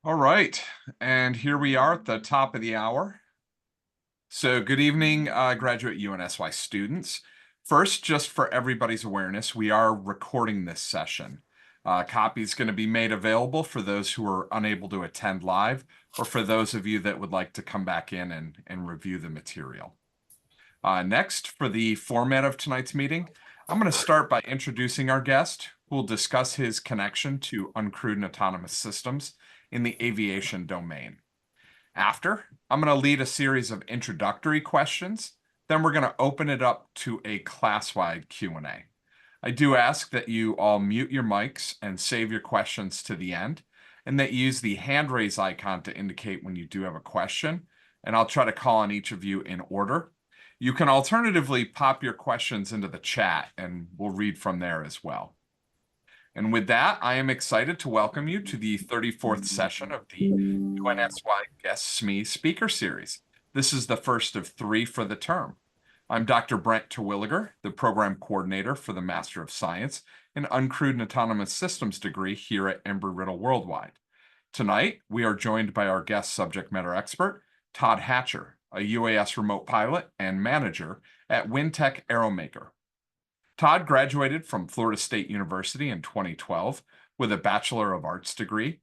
All right, and here we are at the top of the hour. So good evening, graduate UNSY students. First, just for everybody's awareness, we are recording this session. Copy is going to be made available for those who are unable to attend live, or for those of you that would like to come back in and review the material. Next, for the format of tonight's meeting, I'm going to start by introducing our guest, who will discuss his connection to uncrewed and autonomous systems in the aviation domain. After, I'm going to lead a series of introductory questions. Then we're going to open it up to a class-wide Q&A. I do ask that you all mute your mics and save your questions to the end, and that you use the hand raise icon to indicate when you do have a question, and I'll try to call on each of you in order. You can alternatively pop your questions into the chat, and we'll read from there as well. And with that, I am excited to welcome you to the 34th session of the UNSY Guest Speaker Series. This is the first of 3 for the term. I'm Dr. Brent Terwilliger, the Program Coordinator for the Master of Science in Uncrewed and Autonomous Systems degree here at Embry-Riddle Worldwide. Tonight, we are joined by our guest subject matter expert, Todd Hatcher, a UAS remote pilot and manager at Wind Tech Aero Maker. Todd graduated from Florida State University in 2012 with a Bachelor of Arts degree.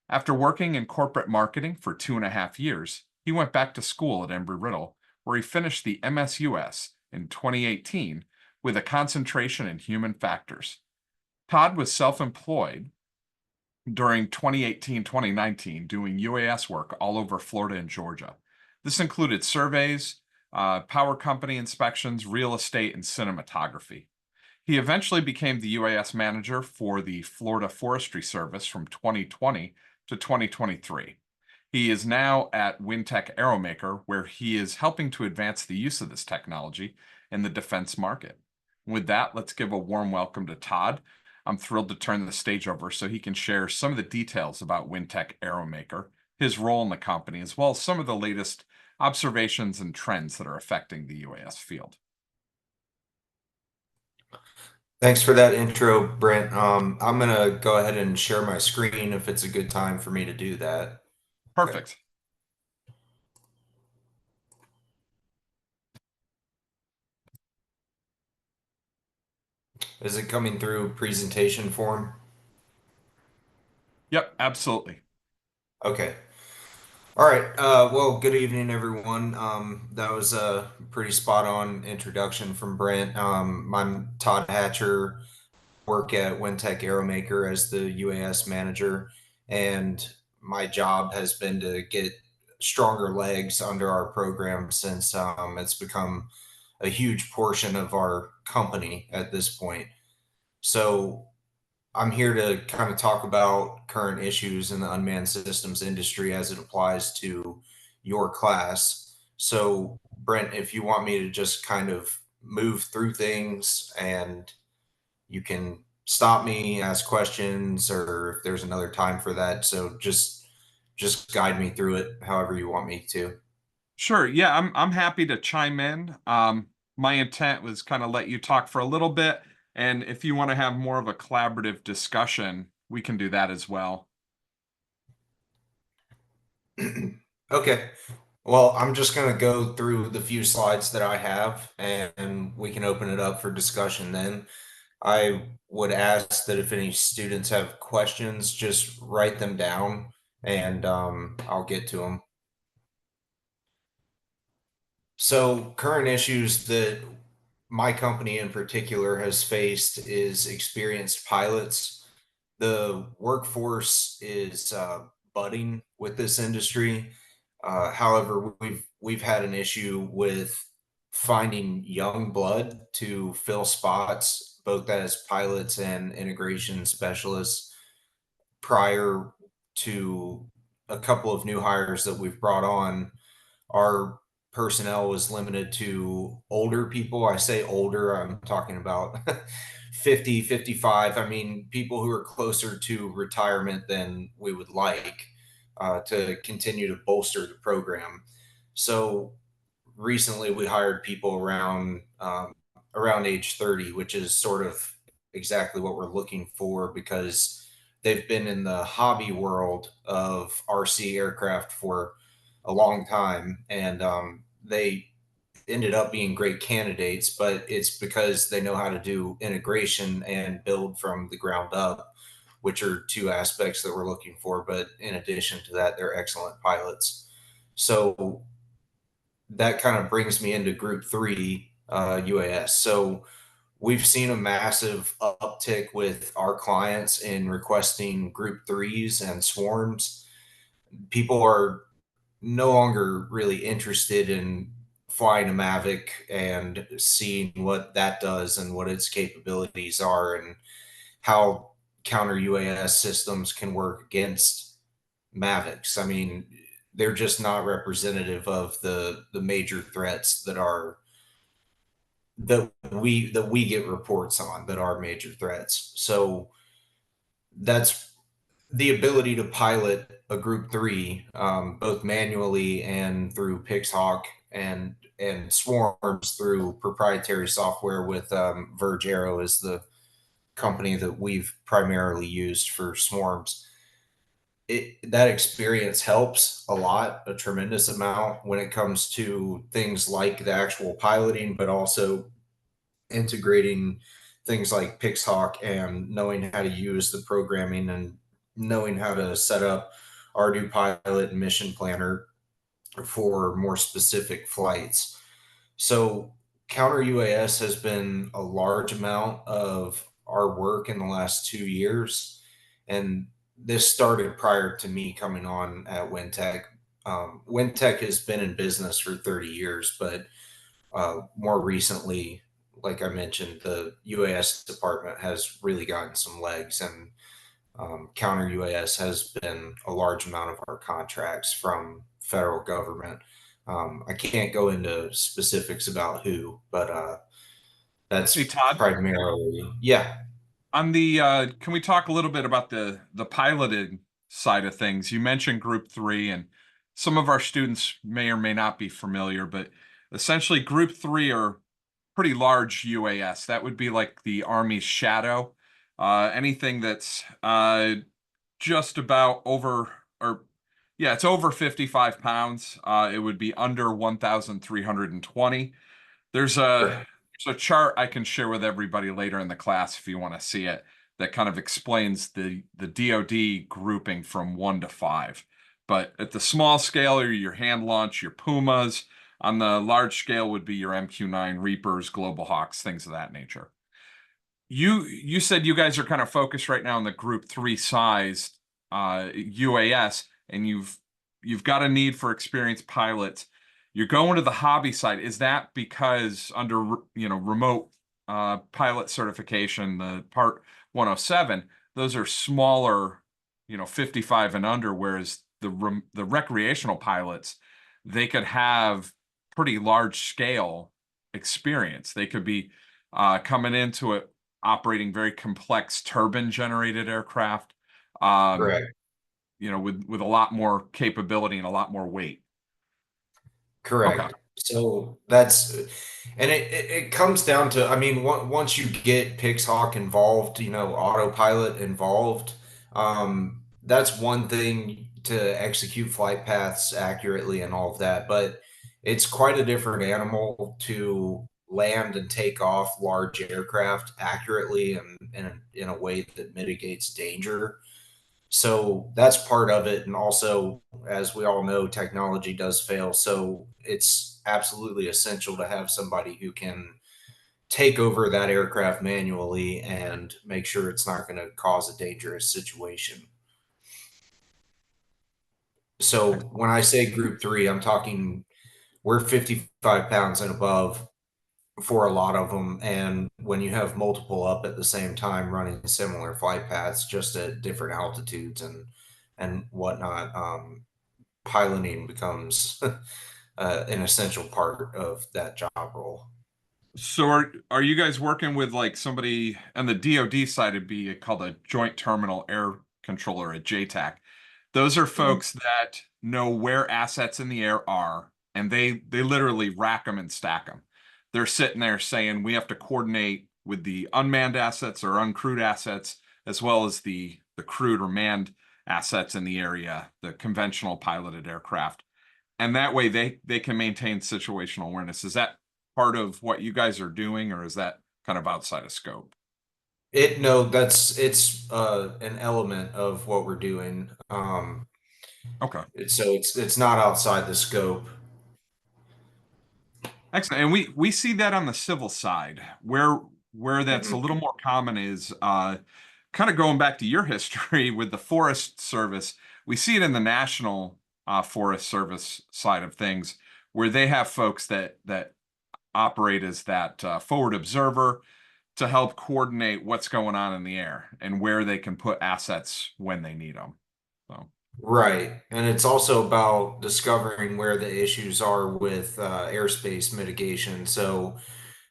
After working in corporate marketing for 2.5 years, he went back to school at Embry-Riddle, where he finished the MSUS in 2018 with a concentration in human factors. Todd was self-employed during 2018-2019, doing UAS work all over Florida and Georgia. This included surveys, power company inspections, real estate, and cinematography. He eventually became the UAS manager for the Florida Forestry Service from 2020 to 2023. He is now at Wind Tech Aero Maker, where he is helping to advance the use of this technology in the defense market. With that, let's give a warm welcome to Todd. I'm thrilled to turn the stage over so he can share some of the details about Wind Tech Aero Maker, his role in the company, as well as some of the latest observations and trends that are affecting the UAS field. Thanks for that intro, Brent. I'm going to go ahead and share my screen if it's a good time for me to do that. Perfect. Is it coming through presentation form? Yep, absolutely. Okay. All right. Well, good evening, everyone. That was a pretty spot on introduction from Brent. I'm Todd Hatcher, work at Wind Tech Aero Maker as the UAS manager, and my job has been to get stronger legs under our program since it's become a huge portion of our company at this point. So I'm here to kind of talk about current issues in the unmanned systems industry as it applies to your class. So, Brent, if you want me to just kind of move through things and you can stop me, ask questions, or if there's another time for that. So just guide me through it however you want me to. Sure. Yeah, I'm happy to chime in. My intent was kind of let you talk for a little bit, and if you want to have more of a collaborative discussion, we can do that as well. Okay. Well, I'm just going to go through the few slides that I have and we can open it up for discussion then. I would ask that if any students have questions, just write them down and I'll get to them. So, current issues that my company in particular has faced is experienced pilots. The workforce is budding with this industry. However, we've had an issue with finding young blood to fill spots, both as pilots and integration specialists. Prior to a couple of new hires that we've brought on, our personnel was limited to older people. I say older, I'm talking about 50, 55. I mean, people who are closer to retirement than we would like to continue to bolster the program. So recently we hired people around age 30, which is sort of exactly what we're looking for because they've been in the hobby world of RC aircraft for a long time, and they ended up being great candidates, but it's because they know how to do integration and build from the ground up, which are two aspects that we're looking for. But in addition to that, they're excellent pilots. So that kind of brings me into group three, UAS. So we've seen a massive uptick with our clients in requesting group threes and swarms. People are no longer really interested in flying a Mavic and seeing what that does and what its capabilities are and how counter UAS systems can work against Mavics. I mean, they're just not representative of the major threats that we get reports on that are major threats. So that's the ability to pilot a group three, both manually and through Pixhawk and swarms through proprietary software with Verge Aero is the company that we've primarily used for swarms. That experience helps a lot, a tremendous amount when it comes to things like the actual piloting, but also integrating things like Pixhawk and knowing how to use the programming and knowing how to set up our new pilot and mission planner for more specific flights. So counter UAS has been a large amount of our work in the last 2 years. And this started prior to me coming on at WinTech. WinTech has been in business for 30 years, but more recently, like I mentioned, the UAS department has really gotten some legs, and counter UAS has been a large amount of our contracts from federal government. I can't go into specifics about who, but Hey, that's Todd, primarily, yeah. on the can we talk a little bit about the piloting side of things? You mentioned Group 3, and some of our students may or may not be familiar, but essentially Group 3 are pretty large UAS. That would be like the Army's Shadow. Anything that's just about over, or yeah, it's over 55 pounds. It would be under 1,320. There's a Correct. there's a chart I can share with everybody later in the class if you want to see it that kind of explains the DoD grouping from 1 to 5. But at the small scale are your hand launch, your Pumas. On the large scale would be your MQ-9 Reapers, Global Hawks, things of that nature. You said you guys are kind of focused right now on the Group 3 size UAS, and you've got a need for experienced pilots. You're going to the hobby side. Is that because under remote pilot certification, the Part 107, those are smaller, 55 and under, whereas the recreational pilots, they could have pretty large scale experience. They could be coming into it operating very complex turbine generated aircraft, um, Correct. with a lot more capability and a lot more weight. Okay. Correct. So that's, and it comes down to, I mean, once you get Pixhawk involved, autopilot involved, that's one thing to execute flight paths accurately and all of that, but it's quite a different animal to land and take off large aircraft accurately and in a way that mitigates danger. So that's part of it. And also, as we all know, technology does fail. So it's absolutely essential to have somebody who can take over that aircraft manually and make sure it's not going to cause a dangerous situation. So when I say group three, I'm talking we're 55 pounds and above for a lot of them. And when you have multiple up at the same time running similar flight paths, just at different altitudes and whatnot, piloting becomes an essential part of that job role. So are you guys working with like somebody on the DoD side? It'd be called a Joint Terminal Air Controller, a JTAC. Those are Mhm. folks that know where assets in the air are, and they literally rack them and stack them. They're sitting there saying we have to coordinate with the unmanned assets or uncrewed assets. as well as the crewed or manned assets in the area, the conventional piloted aircraft. And that way they can maintain situational awareness. Is that part of what you guys are doing, or is that kind of outside of scope? No, it's an element of what we're doing. Okay. It's not outside the scope. Excellent. And we see that on the civil side, where that's a Mhm. little more common is kind of going back to your history with the Forest Service. We see it in the National Forest Service side of things, where they have folks that operate as that forward observer to help coordinate what's going on in the air and where they can put assets when they need them. So. Right. And it's also about discovering where the issues are with airspace mitigation. So,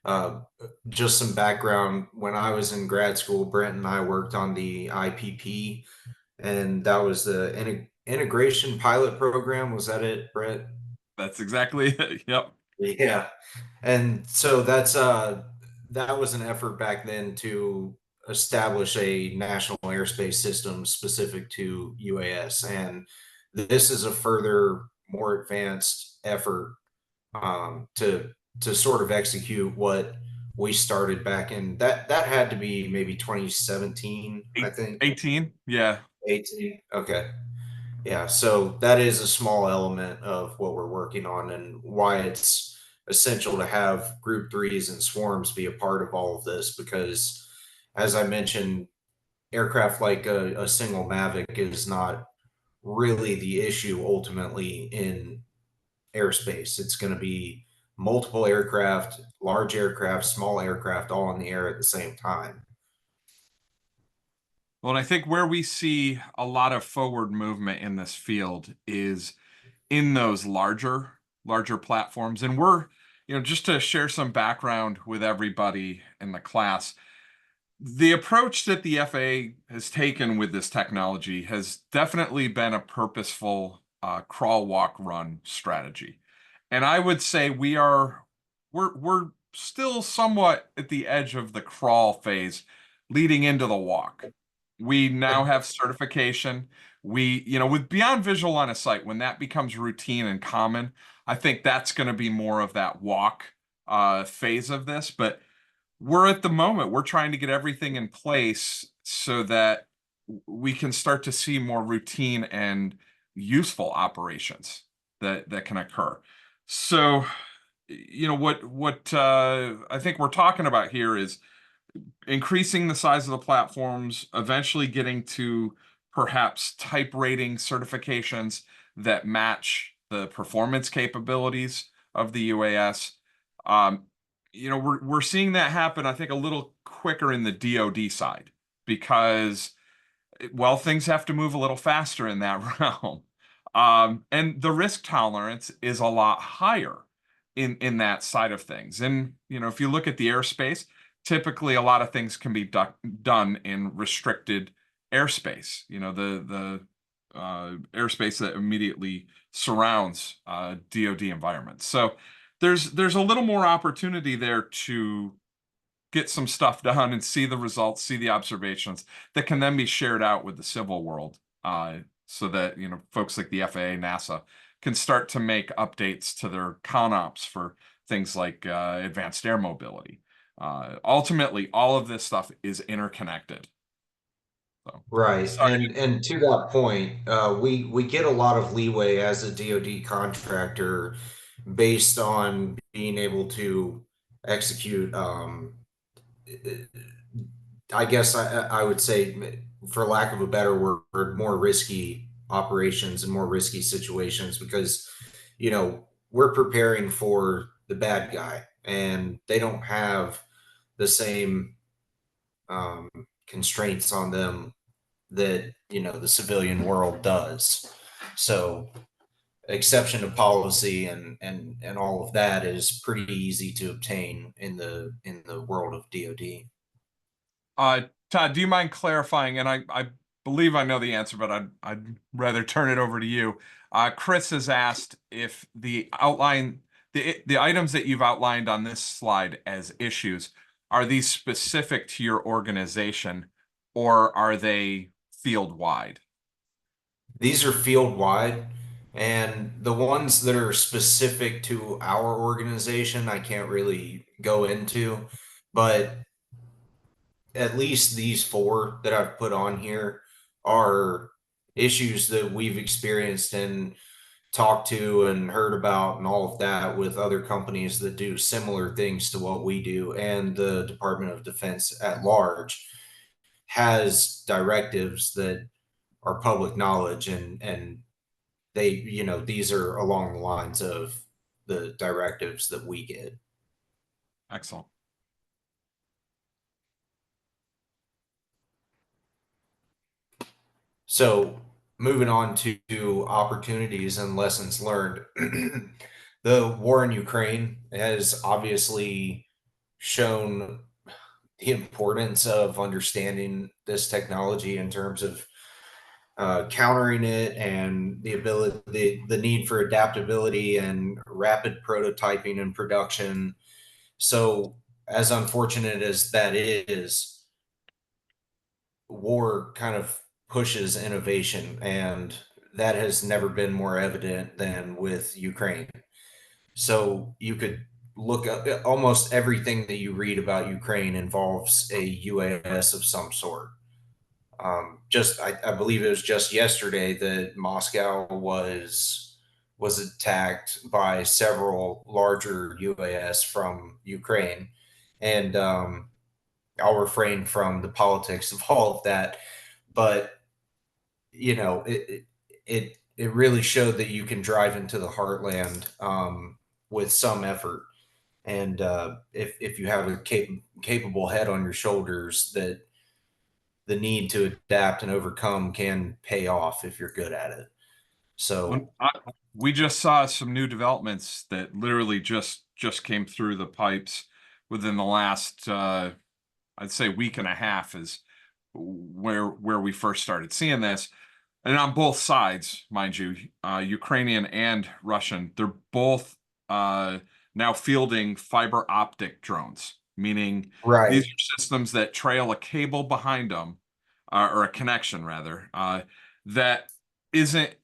uh, just some background, when I was in grad school, Brent and I worked on the IPP, and that was the integration pilot program. Was that it, Brent? That's exactly it. Yep. Yeah. And so that was an effort back then to establish a national airspace system specific to UAS. And this is a further, more advanced effort to sort of execute what we started back in that had to be maybe 2017, I think. 18. Yeah. 18. Okay. Yeah, so that is a small element of what we're working on and why it's essential to have group threes and swarms be a part of all of this because, as I mentioned, aircraft like a single Mavic is not really the issue ultimately in airspace. It's going to be multiple aircraft, large aircraft, small aircraft, all in the air at the same time. Well, and I think where we see a lot of forward movement in this field is in those larger platforms. And just to share some background with everybody in the class, the approach that the FAA has taken with this technology has definitely been a purposeful crawl, walk, run strategy. And I would say we're still somewhat at the edge of the crawl phase leading into the walk. We now have certification. With beyond visual line of sight, when that becomes routine and common, I think that's going to be more of that walk phase of this. But we're at the moment, we're trying to get everything in place so that we can start to see more routine and useful operations that can occur. So, what I think we're talking about here is increasing the size of the platforms, eventually getting to perhaps type rating certifications that match the performance capabilities of the UAS. Um, we're seeing that happen, I think, a little quicker in the DoD side because, well, things have to move a little faster in that realm. And the risk tolerance is a lot higher in that side of things. And, if you look at the airspace, typically a lot of things can be done in restricted airspace, the airspace that immediately surrounds DoD environments. So there's a little more opportunity there to get some stuff done and see the results, see the observations that can then be shared out with the civil world, so that folks like the FAA, NASA can start to make updates to their ConOps for things like advanced air mobility. Ultimately, all of this stuff is interconnected. So, Right. sorry. And to that point, we get a lot of leeway as a DoD contractor based on being able to execute I guess I would say, for lack of a better word, more risky operations and more risky situations because, we're preparing for the bad guy and they don't have the same um, constraints on them that, the civilian world does. So exception to policy and all of that is pretty easy to obtain in the world of DoD. Todd, do you mind clarifying? And I believe I know the answer, but I'd rather turn it over to you. Chris has asked if the items that you've outlined on this slide as issues, are these specific to your organization, or are they field wide? These are field wide, and the ones that are specific to our organization, I can't really go into, but at least these four that I've put on here are issues that we've experienced and talked to and heard about and all of that with other companies that do similar things to what we do. And the Department of Defense at large has directives that are public knowledge, and they, these are along the lines of the directives that we get. Excellent. So moving on to opportunities and lessons learned. The war in Ukraine has obviously shown the importance of understanding this technology in terms of countering it, and the ability, the need for adaptability and rapid prototyping and production. So, as unfortunate as that is, war kind of pushes innovation, and that has never been more evident than with Ukraine. So you could look up almost everything that you read about Ukraine involves a UAS of some sort. I believe it was just yesterday that Moscow was attacked by several larger UAS from Ukraine, and I'll refrain from the politics of all of that, but it really showed that you can drive into the heartland with some effort, and if you have a capable head on your shoulders, that the need to adapt and overcome can pay off if you're good at it. So We just saw some new developments that literally just came through the pipes within the last I'd say week and a half is where we first started seeing this. And on both sides, mind you, Ukrainian and Russian, they're both now fielding fiber optic drones, meaning these right. are systems that trail a cable behind them, or a connection rather, that isn't.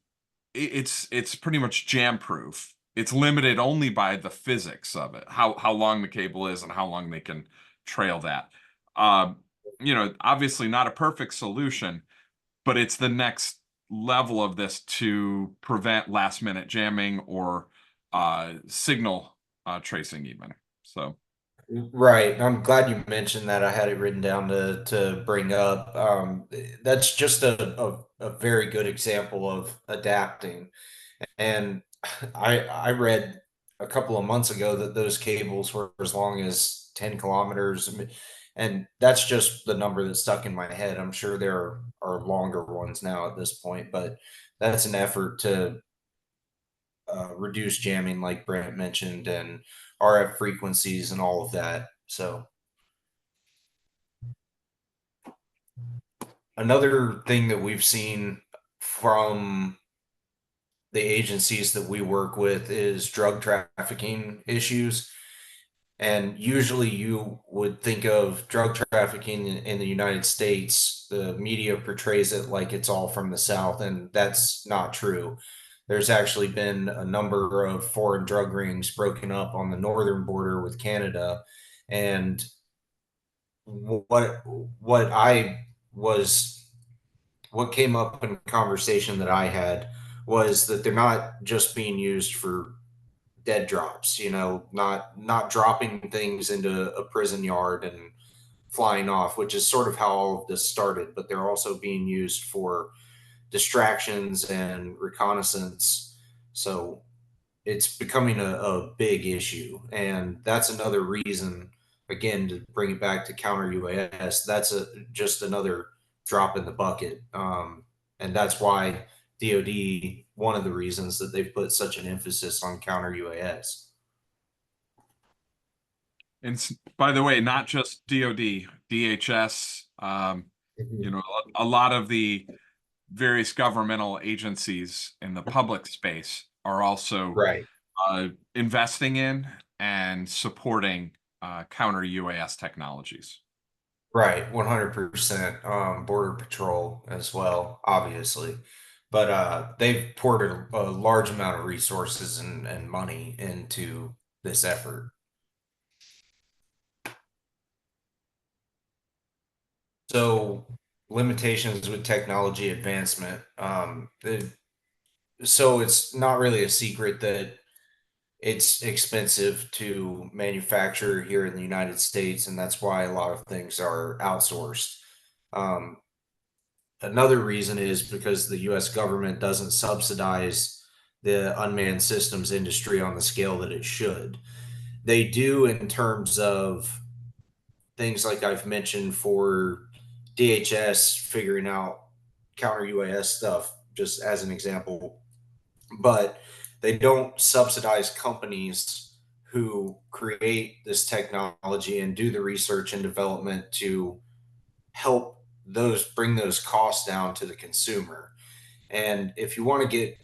It's pretty much jam proof. It's limited only by the physics of it, how long the cable is and how long they can trail that. Um, Obviously not a perfect solution, but it's the next level of this to prevent last minute jamming or signal tracing even. So Right. I'm glad you mentioned that. I had it written down to bring up. That's just a very good example of adapting. And I read a couple of months ago that those cables were as long as 10 kilometers. And that's just the number that stuck in my head. I'm sure there are longer ones now at this point, but that's an effort to reduce jamming, like Brent mentioned, and RF frequencies and all of that. So another thing that we've seen from the agencies that we work with is drug trafficking issues. And usually you would think of drug trafficking in the United States, the media portrays it like it's all from the South, and that's not true. There's actually been a number of foreign drug rings broken up on the northern border with Canada. And what I was what came up in conversation that I had was that they're not just being used for dead drops, not dropping things into a prison yard and flying off, which is sort of how all of this started, but they're also being used for distractions and reconnaissance. So it's becoming a big issue. And that's another reason, again, to bring it back to counter UAS, that's just another drop in the bucket. And that's why DoD, one of the reasons that they've put such an emphasis on counter UAS. and by the way, not just DoD, DHS, Mhm. a lot of the various governmental agencies in the public space are also Right. investing in and supporting counter UAS technologies. Right, 100%. Border Patrol as well, obviously. But they've poured a large amount of resources and money into this effort. So, limitations with technology advancement. So it's not really a secret that it's expensive to manufacture here in the United States, and that's why a lot of things are outsourced. Um, Another reason is because the US government doesn't subsidize the unmanned systems industry on the scale that it should. They do in terms of things like I've mentioned for DHS figuring out counter UAS stuff, just as an example, but they don't subsidize companies who create this technology and do the research and development to help those bring those costs down to the consumer. And if you want to get,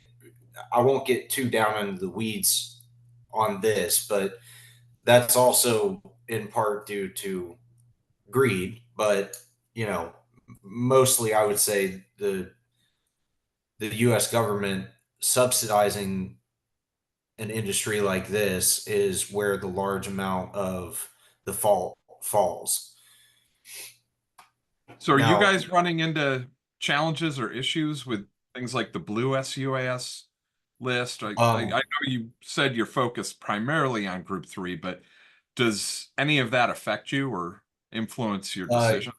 I won't get too down into the weeds on this, but that's also in part due to greed. But, you know, mostly I would say the US government subsidizing an industry like this is where the large amount of the fault falls. So are you Now, guys running into challenges or issues with things like the blue SUAS list? I um, know you said you're focused primarily on Group 3, but does any of that affect you or influence your uh, decision?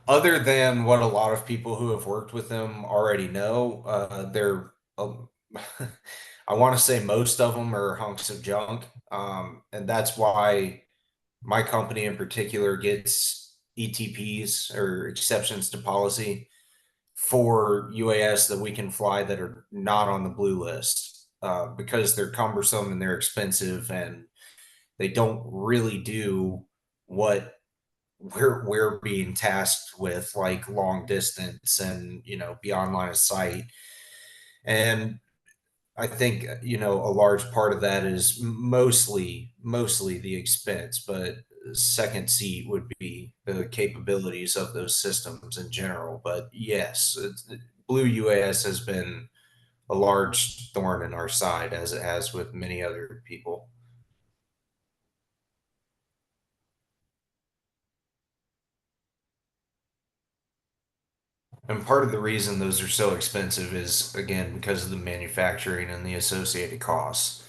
other than what a lot of people who have worked with them already know, they're, I want to say most of them are hunks of junk. And that's why my company in particular gets ETPs or exceptions to policy for UAS that we can fly that are not on the blue list because they're cumbersome and they're expensive and they don't really do what we're being tasked with, like long distance and beyond line of sight. And I think a large part of that is mostly the expense, but second seat would be the capabilities of those systems in general. But yes, blue UAS has been a large thorn in our side, as it has with many other people. And part of the reason those are so expensive is, again, because of the manufacturing and the associated costs.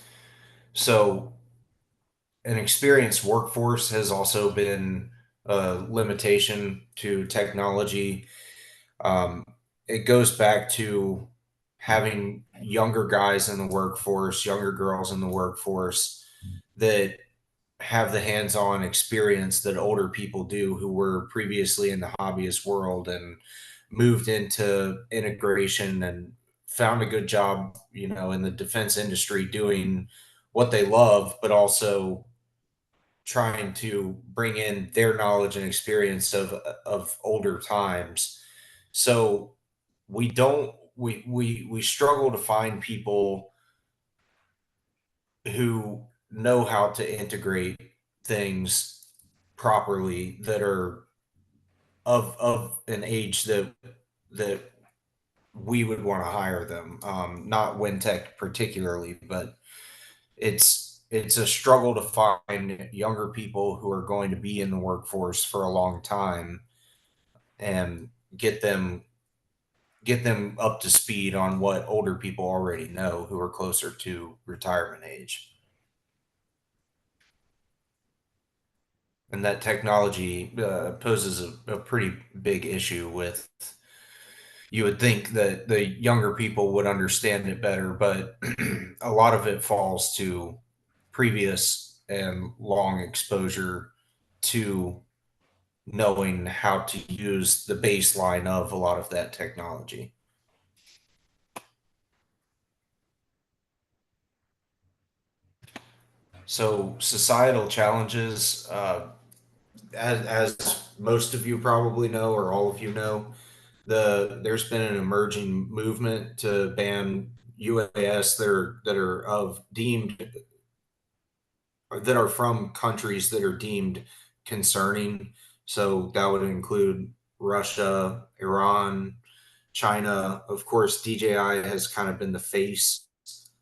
So, an experienced workforce has also been a limitation to technology. Um, it goes back to having younger guys in the workforce, younger girls in the workforce that have the hands-on experience that older people do who were previously in the hobbyist world and moved into integration and found a good job, in the defense industry doing what they love, but also trying to bring in their knowledge and experience of older times. So we struggle to find people who know how to integrate things properly that are of an age that we would want to hire them. Not WinTech particularly, but it's a struggle to find younger people who are going to be in the workforce for a long time and get them up to speed on what older people already know who are closer to retirement age. And that technology poses a pretty big issue with, you would think that the younger people would understand it better, but a lot of it falls to previous and long exposure to knowing how to use the baseline of a lot of that technology. So societal challenges, as most of you probably know, or all of you know, there's been an emerging movement to ban UAS that are of deemed that are from countries that are deemed concerning So that would include Russia, Iran, China. Of course, DJI has kind of been the face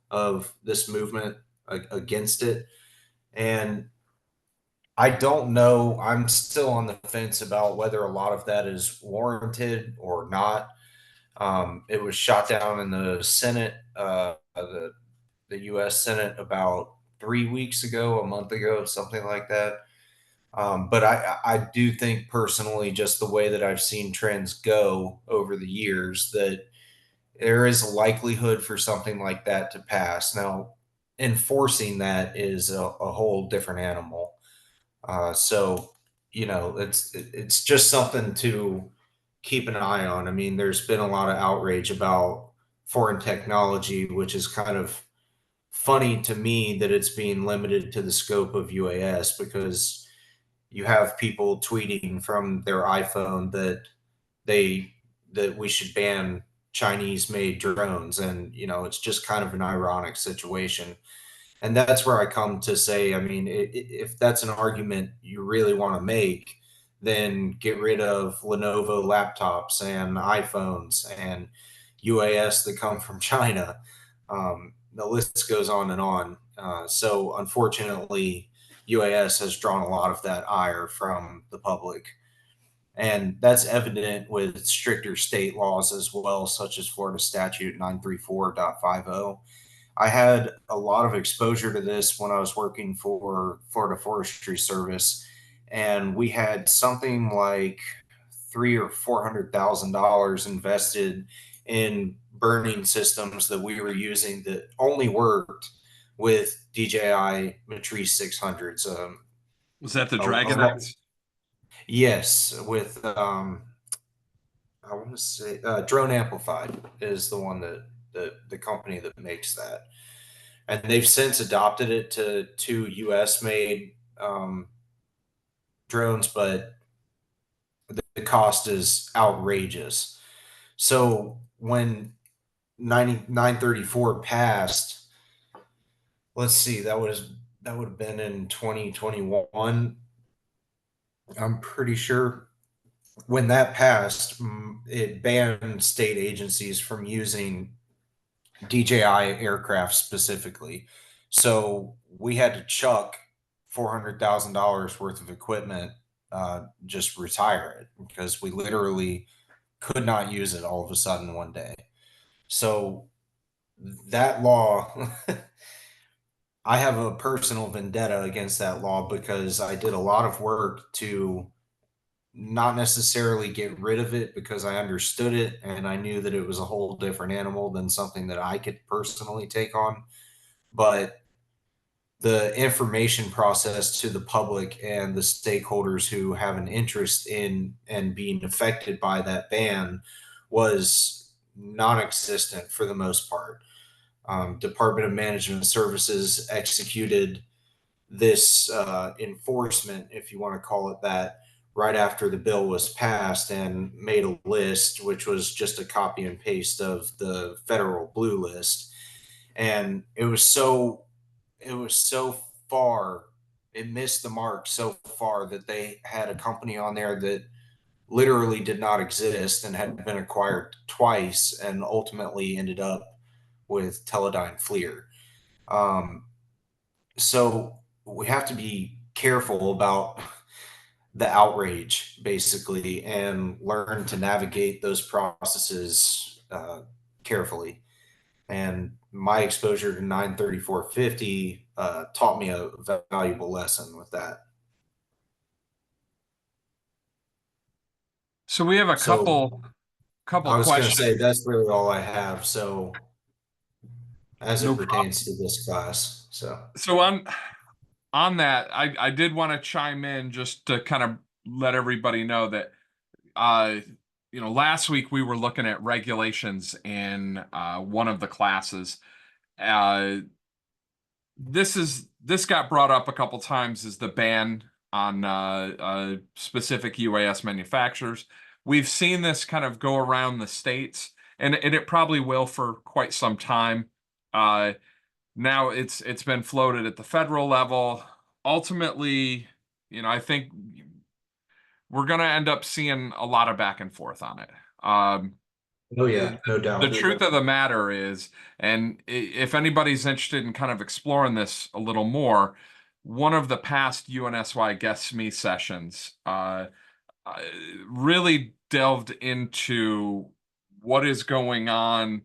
of this movement against it. And I don't know. I'm still on the fence about whether a lot of that is warranted or not. It was shot down in the Senate, the U.S. Senate about 3 weeks ago, a month ago, something like that. But I do think personally, just the way that I've seen trends go over the years, that there is a likelihood for something like that to pass. Now, enforcing that is a whole different animal. So it's just something to keep an eye on. I mean, there's been a lot of outrage about foreign technology, which is kind of funny to me that it's being limited to the scope of UAS, because you have people tweeting from their iPhone they that we should ban Chinese made drones, and it's just kind of an ironic situation. And that's where I come to say, I mean, if that's an argument you really want to make, then get rid of Lenovo laptops and iPhones and UAS that come from China. The list goes on and on. So unfortunately, UAS has drawn a lot of that ire from the public. And that's evident with stricter state laws as well, such as Florida Statute 934.50. I had a lot of exposure to this when I was working for Florida Forestry Service, and we had something like $300,000 or $400,000 invested in burning systems that we were using that only worked with DJI Matrice 600s. Was that the A, Dragon a, X? yes, with I want to say Drone Amplified is the one that the company that makes that, and they've since adopted it to two U.S. made drones, but the cost is outrageous. So when 9934 passed, let's see, that would have been in 2021. I'm pretty sure when that passed, it banned state agencies from using DJI aircraft specifically. So we had to chuck $400,000 worth of equipment, just retire it, because we literally could not use it all of a sudden one day. So that law, I have a personal vendetta against that law, because I did a lot of work to not necessarily get rid of it, because I understood it and I knew that it was a whole different animal than something that I could personally take on. But the information process to the public and the stakeholders who have an interest in and being affected by that ban was non-existent for the most part. Department of Management Services executed this enforcement, if you want to call it that, right after the bill was passed, and made a list, which was just a copy and paste of the federal blue list. And it was so far, it missed the mark so far that they had a company on there that literally did not exist and had been acquired twice, and ultimately ended up with Teledyne FLIR. Um, so we have to be careful about the outrage, basically, and learn to navigate those processes carefully. And my exposure to 93450 taught me a valuable lesson with that. So we have a So couple I was going to questions. say that's really all I have. So as it No pertains problem. to this class, so So on that, I did want to chime in just to kind of let everybody know that uh last week we were looking at regulations in one of the classes. Uh this got brought up a couple times, as the ban on specific UAS manufacturers. We've seen this kind of go around the states, and it probably will for quite some time. Uh, Now it's been floated at the federal level. Ultimately, I think we're going to end up seeing a lot of back and forth on it. Um, Oh yeah, no the doubt. truth of the matter is, and if anybody's interested in kind of exploring this a little more, one of the past UNSY Guest SME sessions uh, really delved into what is going on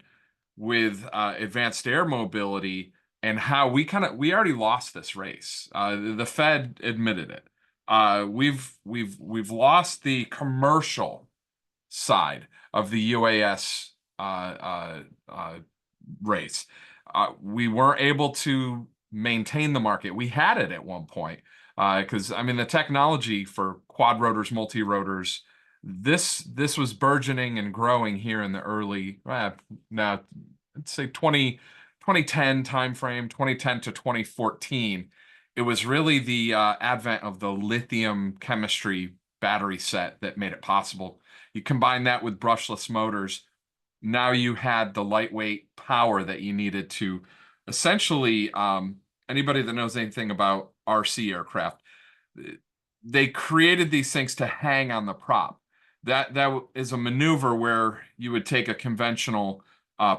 with advanced air mobility and how we already lost this race. The Fed admitted it. We've lost the commercial side of the UAS race. We weren't able to maintain the market. We had it at one point because I mean the technology for quad rotors, multi rotors, this was burgeoning and growing here in the early now let's say 2010 timeframe, 2010 to 2014. It was really the advent of the lithium chemistry battery set that made it possible. You combine that with brushless motors, now you had the lightweight power that you needed to essentially, anybody that knows anything about RC aircraft, they created these things to hang on the prop. That is a maneuver where you would take a conventional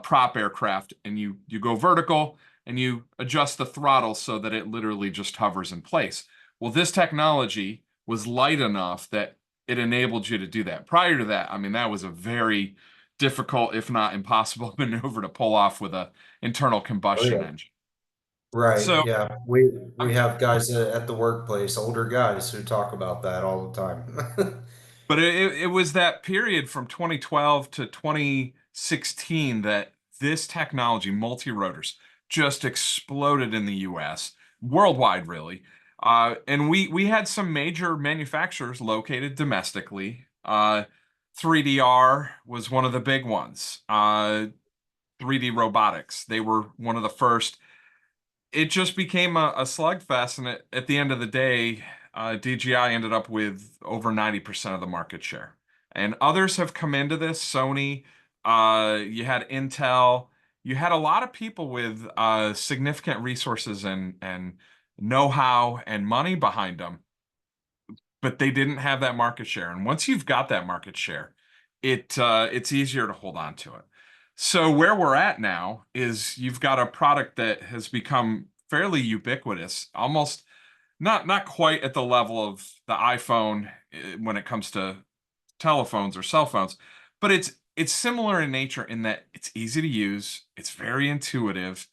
prop aircraft and you go vertical and you adjust the throttle so that it literally just hovers in place. Well, this technology was light enough that it enabled you to do that. Prior to that, I mean, that was a very difficult, if not impossible, maneuver to pull off with a internal Oh combustion yeah. engine. Right. So, Yeah. We um, we have guys at the workplace, older guys who talk about that all the time. but it was that period from 2012 to 2016 that this technology, multi-rotors, just exploded in the US, worldwide, really. And we had some major manufacturers located domestically. 3DR was one of the big ones. 3D robotics, they were one of the first. It just became a slugfest, and at the end of the day, DJI ended up with over 90% of the market share. And others have come into this. Sony, you had Intel, you had a lot of people with significant resources and know-how and money behind them, but they didn't have that market share. And once you've got that market share, it's easier to hold on to it. So where we're at now is you've got a product that has become fairly ubiquitous, almost not quite at the level of the iPhone when it comes to telephones or cell phones, but it's similar in nature in that it's easy to use, it's very intuitive,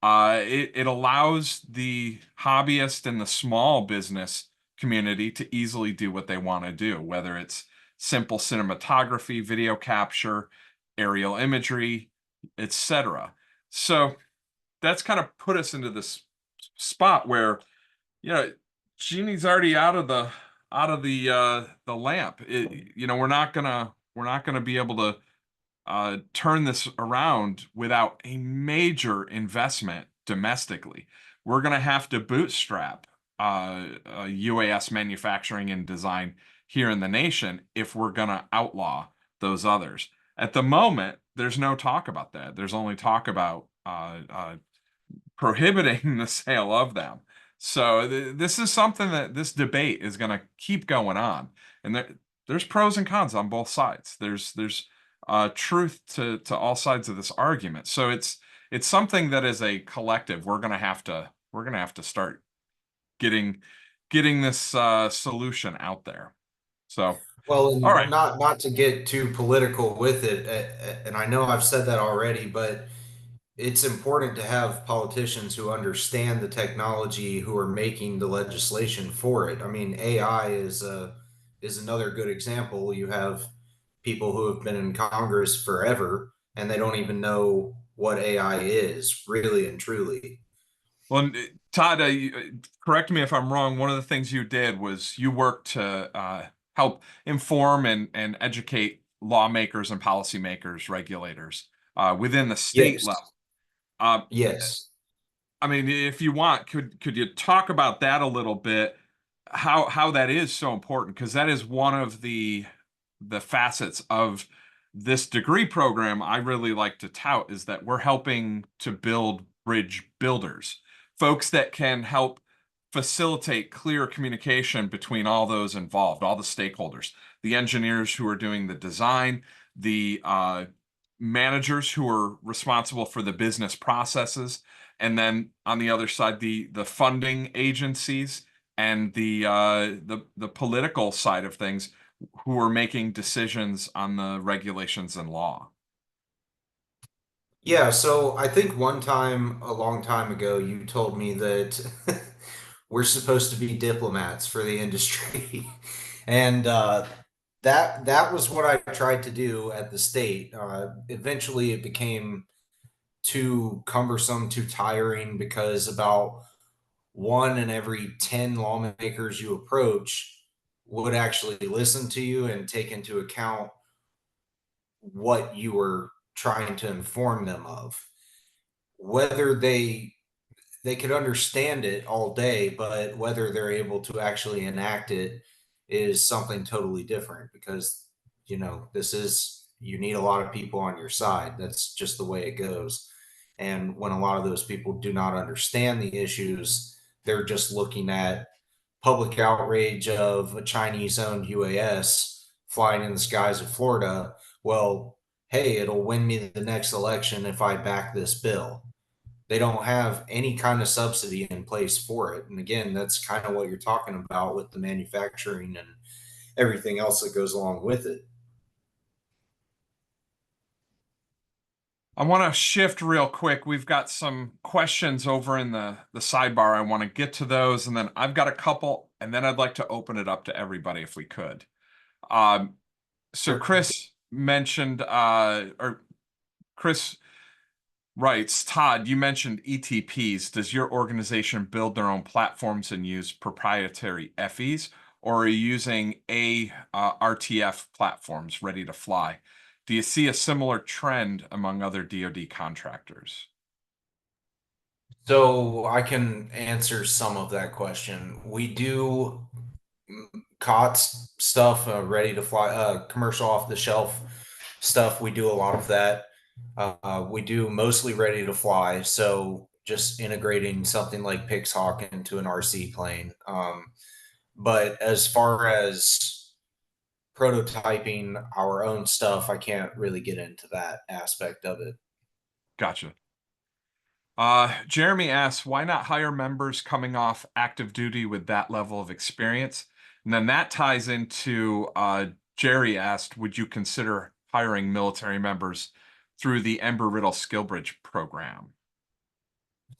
it allows the hobbyist and the small business community to easily do what they want to do, whether it's simple cinematography, video capture, aerial imagery, etc. So that's kind of put us into this spot where, you know, genie's already out of the lamp. We're not gonna be able to turn this around without a major investment domestically. We're going to have to bootstrap UAS manufacturing and design here in the nation if we're going to outlaw those others. At the moment, there's no talk about that. There's only talk about prohibiting the sale of them. So this is something that this debate is going to keep going on, and there's pros and cons on both sides. There's truth to all sides of this argument. So it's something that as a collective we're gonna have to start getting this solution out there. So Well, all and right. not to get too political with it, and I know I've said that already, but it's important to have politicians who understand the technology who are making the legislation for it. I mean, AI is another good example. You have people who have been in Congress forever and they don't even know what AI is, really and truly. Well, Todd, correct me if I'm wrong. One of the things you did was you worked to help inform and educate lawmakers and policymakers, regulators within the state Yes. level. Uh, Yes. I mean, if you want, could you talk about that a little bit? How that is so important because that is one of the facets of this degree program I really like to tout is that we're helping to build bridge builders, folks that can help facilitate clear communication between all those involved, all the stakeholders, the engineers who are doing the design, the managers who are responsible for the business processes, and then on the other side, the funding agencies and the political side of things who are making decisions on the regulations and law. Yeah, so I think one time, a long time ago, you told me that we're supposed to be diplomats for the industry. And that was what I tried to do at the state. Eventually, it became too cumbersome, too tiring, because about one in every 10 lawmakers you approach would actually listen to you and take into account what you were trying to inform them of. Whether they could understand it all day, but whether they're able to actually enact it is something totally different, because this is, you need a lot of people on your side. That's just the way it goes. And when a lot of those people do not understand the issues, they're just looking at public outrage of a Chinese owned UAS flying in the skies of Florida. Well, hey, it'll win me the next election if I back this bill. They don't have any kind of subsidy in place for it. And again, that's kind of what you're talking about with the manufacturing and everything else that goes along with it. I want to shift real quick. We've got some questions over in the sidebar. I want to get to those, and then I've got a couple, and then I'd like to open it up to everybody if we could. So Sure. Chris mentioned, or Chris writes, Todd, you mentioned ETPs. Does your organization build their own platforms and use proprietary FEs, or are you using RTF platforms ready to fly? Do you see a similar trend among other DoD contractors? So I can answer some of that question. We do COTS stuff, ready to fly, commercial off the shelf stuff. We do a lot of that. We do mostly ready to fly. So just integrating something like Pixhawk into an RC plane. But as far as prototyping our own stuff, I can't really get into that aspect of it. Gotcha. Jeremy asks, why not hire members coming off active duty with that level of experience? And then that ties into Jerry asked, would you consider hiring military members through the Embry-Riddle Skill Bridge program?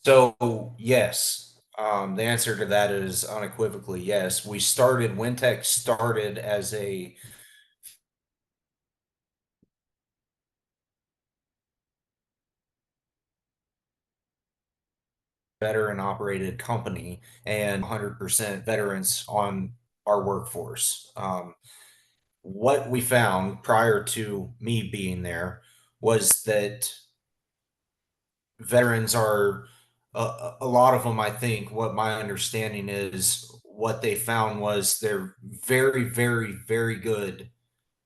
So yes, the answer to that is unequivocally yes. WinTech started as a veteran operated company and 100% veterans on our workforce. What we found prior to me being there was that veterans are, a lot of them, I think, what my understanding is, what they found was they're very, very, very good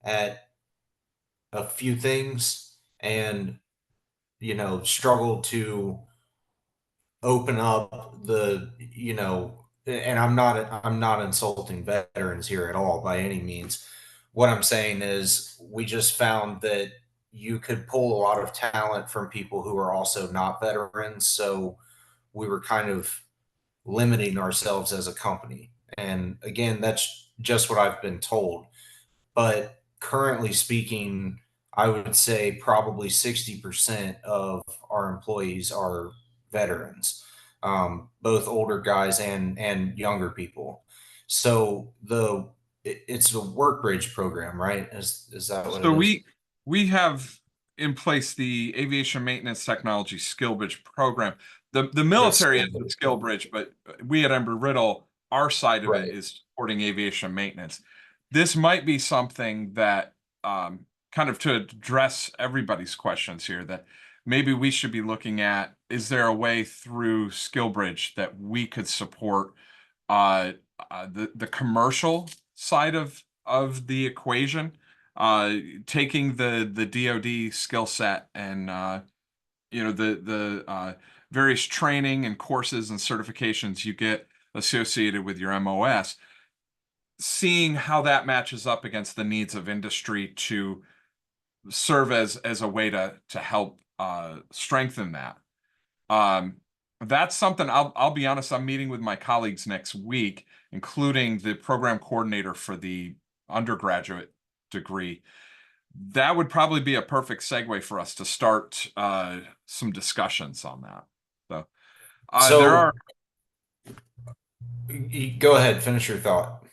at a few things, and struggle to open up and I'm not insulting veterans here at all by any means. What I'm saying is we just found that you could pull a lot of talent from people who are also not veterans, so we were kind of limiting ourselves as a company. And again, that's just what I've been told. But currently speaking, I would say probably 60% of our employees are veterans, both older guys and younger people. So it's a work bridge program, right? Is that what So it is? we have in place the Aviation Maintenance Technology Skill Bridge program. The The military has skill the bridge, Skill Bridge, but we at Embry-Riddle, our side of it right? is supporting aviation maintenance. This might be something that kind of to address everybody's questions here that maybe we should be looking at. Is there a way through Skill Bridge that we could support uh, the commercial side of the equation? Taking the DoD skill set and the various training and courses and certifications you get associated with your MOS, seeing how that matches up against the needs of industry to serve as a way to help strengthen that. That's something I'll be honest, I'm meeting with my colleagues next week, including the program coordinator for the undergraduate degree. That would probably be a perfect segue for us to start some discussions on that. So there are So go ahead, finish your thought.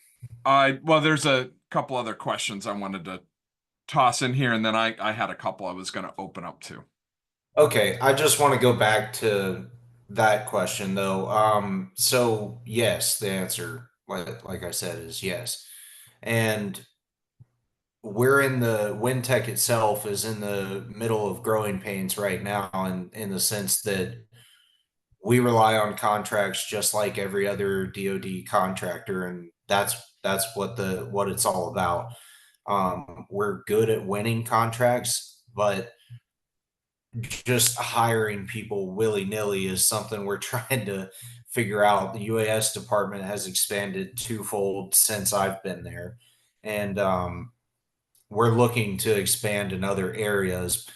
well, there's a couple other questions I wanted to toss in here, and then I had a couple I was going to open up to. Okay, I just want to go back to that question though. So yes, the answer, like I said, is yes. And we're in the Wind Tech itself is in the middle of growing pains right now, and in the sense that we rely on contracts just like every other DoD contractor, and that's what it's all about. We're good at winning contracts, but just hiring people willy-nilly is something we're trying to figure out. The UAS department has expanded twofold since I've been there, and we're looking to expand in other areas.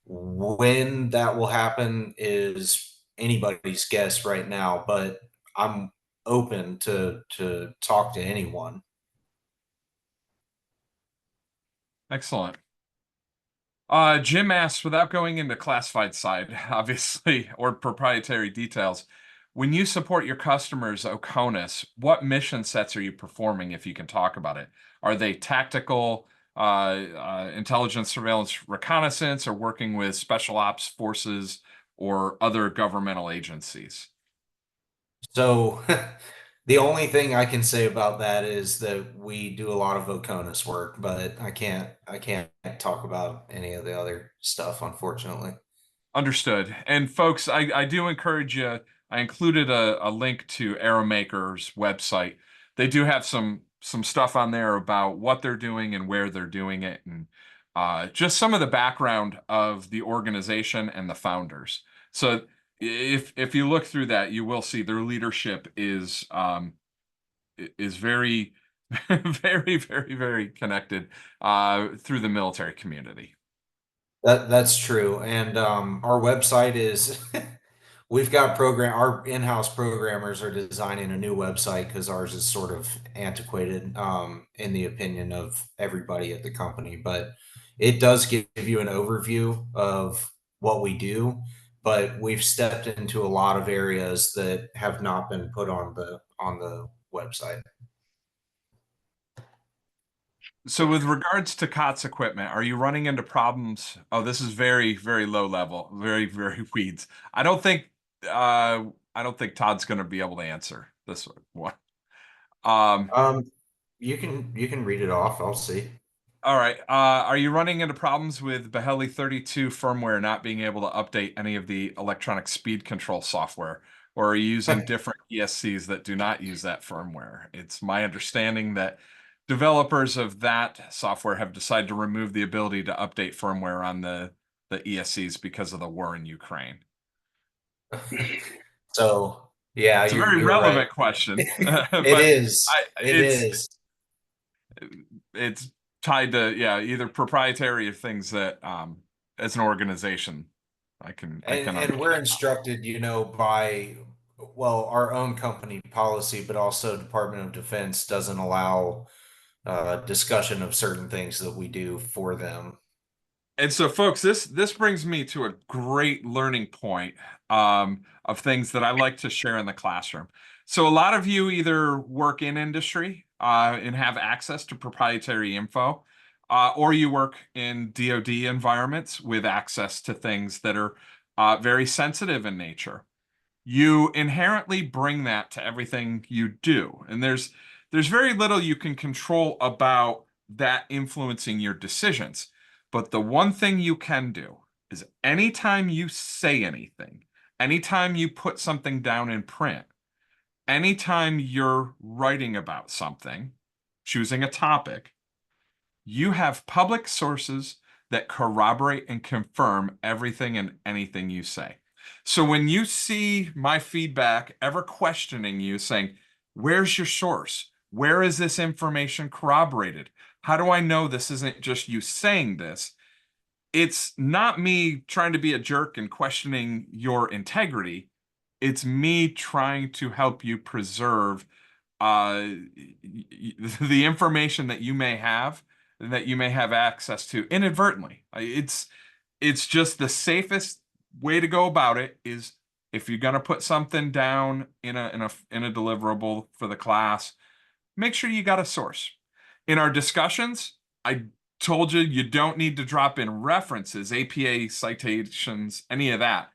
When that will happen is anybody's guess right now, but I'm open to talk to anyone. Excellent. Jim asks, without going into classified side, obviously, or proprietary details, when you support your customers, OCONUS, what mission sets are you performing, if you can talk about it? Are they tactical, intelligence, surveillance, reconnaissance, or working with special ops forces or other governmental agencies? So the only thing I can say about that is that we do a lot of OCONUS work, but I can't talk about any of the other stuff, unfortunately. Understood. And folks, I do encourage you. I included a link to Aeromaker's website. They do have some stuff on there about what they're doing and where they're doing it, and just some of the background of the organization and the founders. So if you look through that, you will see their leadership is very, very, very, very connected through the military community. That's true. And our website is we've got our in-house programmers are designing a new website because ours is sort of antiquated in the opinion of everybody at the company, but it does give you an overview of what we do, but we've stepped into a lot of areas that have not been put on the website. So with regards to COTS equipment, are you running into problems? Oh, this is very, very low level, very, very weeds. I don't think Todd's going to be able to answer this one. Um, Um, you can read it off. I'll see. all right. Are you running into problems with Beheli 32 firmware not being able to update any of the electronic speed control software? Or are you using different ESCs that do not use that firmware? It's my understanding that developers of that software have decided to remove the ability to update firmware on the ESCs because of the war in Ukraine. So yeah, It's a you're very you're right. relevant question, It but is. It it's is. it's tied to, yeah, either proprietary or things that as an organization I can And we're understand. instructed, by well, our own company policy, but also Department of Defense doesn't allow discussion of certain things that we do for them. And so, folks, this brings me to a great learning point of things that I like to share in the classroom. So, a lot of you either work in industry and have access to proprietary info, or you work in DoD environments with access to things that are very sensitive in nature. You inherently bring that to everything you do, and there's very little you can control about that influencing your decisions. But the one thing you can do is anytime you say anything, anytime you put something down in print, anytime you're writing about something, choosing a topic, you have public sources that corroborate and confirm everything and anything you say. So when you see my feedback ever questioning you, saying, where's your source? Where is this information corroborated? How do I know this isn't just you saying this? It's not me trying to be a jerk and questioning your integrity. It's me trying to help you preserve the information that you may have, that you may have access to inadvertently. It's just the safest way to go about it is if you're going to put something down in a deliverable for the class, make sure you got a source. In our discussions, I told you you don't need to drop in references, APA citations, any of that.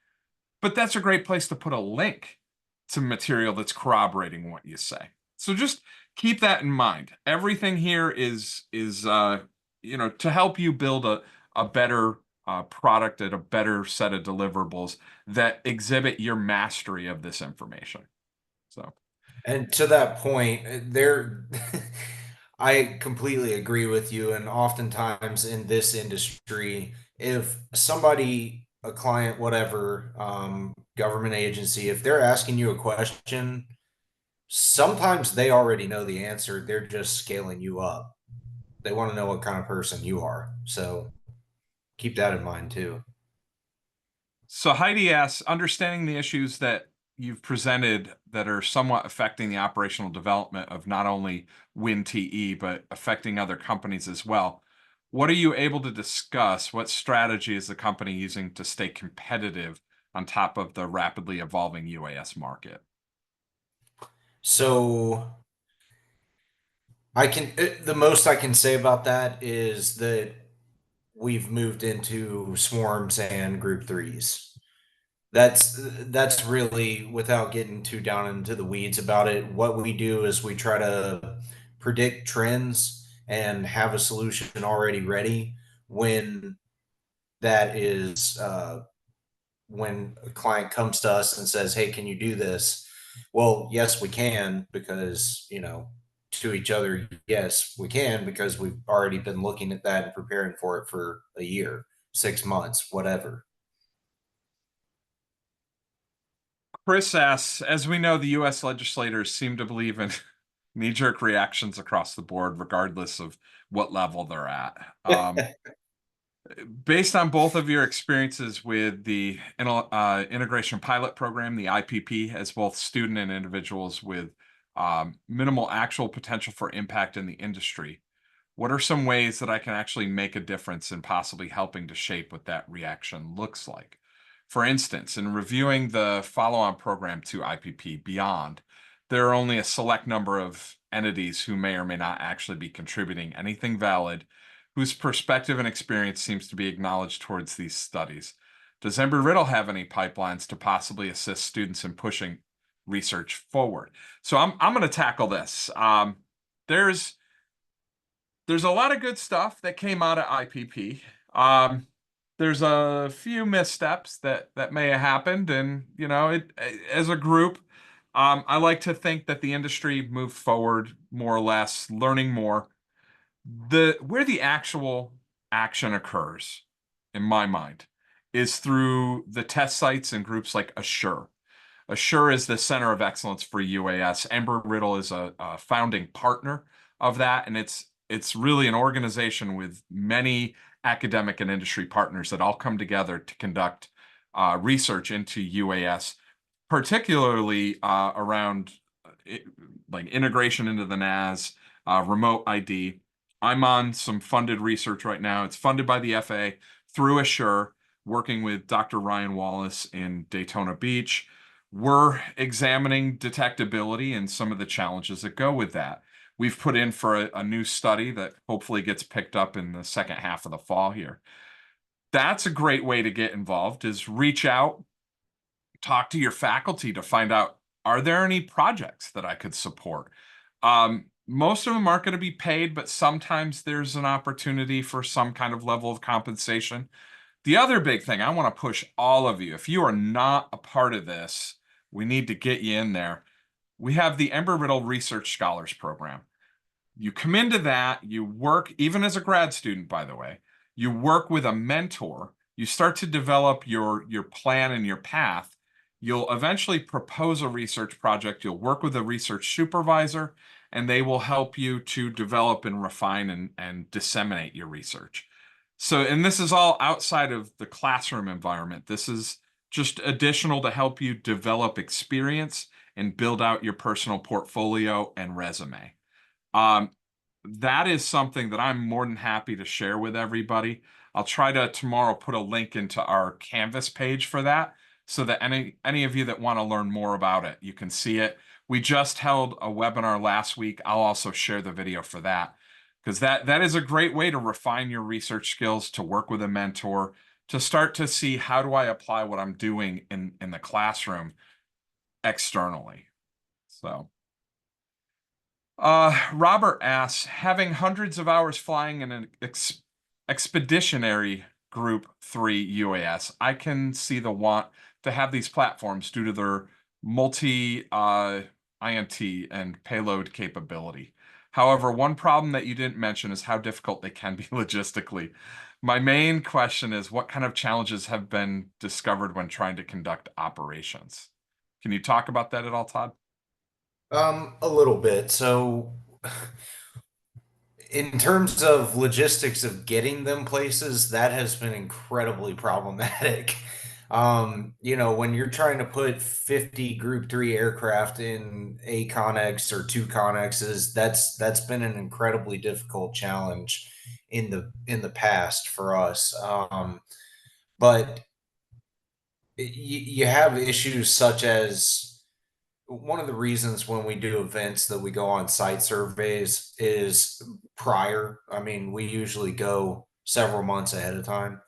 But that's a great place to put a link to material that's corroborating what you say. So just keep that in mind. Everything here is to help you build a better product and a better set of deliverables that exhibit your mastery of this information. So And to that point, there, I completely agree with you. And oftentimes in this industry, if somebody, a client, whatever, government agency, if they're asking you a question, sometimes they already know the answer. They're just scaling you up. They want to know what kind of person you are. So keep that in mind too. So Heidi asks, understanding the issues that you've presented that are somewhat affecting the operational development of not only WinTE, but affecting other companies as well. What are you able to discuss? What strategy is the company using to stay competitive on top of the rapidly evolving UAS market? So the most I can say about that is that we've moved into swarms and group threes. That's really, without getting too down into the weeds about it, what we do is we try to predict trends and have a solution already ready when that is when a client comes to us and says, hey, can you do this? Well, yes, we can, because to each other, yes, we can, because we've already been looking at that and preparing for it for a year, 6 months, whatever. Chris asks, as we know, the US legislators seem to believe in knee-jerk reactions across the board, regardless of what level they're at. Based on both of your experiences with the Integration Pilot Program, the IPP, as both student and individuals with minimal actual potential for impact in the industry, what are some ways that I can actually make a difference in possibly helping to shape what that reaction looks like? For instance, in reviewing the follow-on program to IPP Beyond, there are only a select number of entities who may or may not actually be contributing anything valid, whose perspective and experience seems to be acknowledged towards these studies. Does Embry-Riddle have any pipelines to possibly assist students in pushing research forward? So I'm going to tackle this. There's a lot of good stuff that came out of IPP. There's a few missteps that may have happened, and as a group, I like to think that the industry moved forward more or less, learning more. Where the actual action occurs, in my mind, is through the test sites and groups like Assure. Assure is the Center of Excellence for UAS. Embry-Riddle is a founding partner of that, and it's really an organization with many academic and industry partners that all come together to conduct research into UAS, particularly around like integration into the NAS, remote ID. I'm on some funded research right now. It's funded by the FAA through Assure, working with Dr. Ryan Wallace in Daytona Beach. We're examining detectability and some of the challenges that go with that. We've put in for a new study that hopefully gets picked up in the second half of the fall here. That's a great way to get involved, is reach out, talk to your faculty to find out, are there any projects that I could support? Most of them aren't going to be paid, but sometimes there's an opportunity for some kind of level of compensation. The other big thing, I want to push all of you, if you are not a part of this, we need to get you in there. We have the Embry-Riddle Research Scholars Program. You come into that, you work, even as a grad student, by the way, you work with a mentor you start to develop your plan and your path. You'll eventually propose a research project. You'll work with a research supervisor, and they will help you to develop and refine and disseminate your research. So, and this is all outside of the classroom environment. This is just additional to help you develop experience and build out your personal portfolio and resume. Um, that is something that I'm more than happy to share with everybody. I'll try to tomorrow put a link into our Canvas page for that so that any of you that want to learn more about it, you can see it. We just held a webinar last week. I'll also share the video for that because that is a great way to refine your research skills, to work with a mentor, to start to see how do I apply what I'm doing in the classroom externally. So Robert asks, having hundreds of hours flying in an expeditionary Group 3 UAS, I can see the want to have these platforms due to their multi INT and payload capability. However, one problem that you didn't mention is how difficult they can be logistically. My main question is, what kind of challenges have been discovered when trying to conduct operations? Can you talk about that at all, Todd? A little bit. So, in terms of logistics of getting them places, that has been incredibly problematic. When you're trying to put 50 Group 3 aircraft in a Connex or two Connexes, that's been an incredibly difficult challenge in the past for us. But you have issues such as one of the reasons when we do events that we go on site surveys is prior. I mean, we usually go several months ahead of time.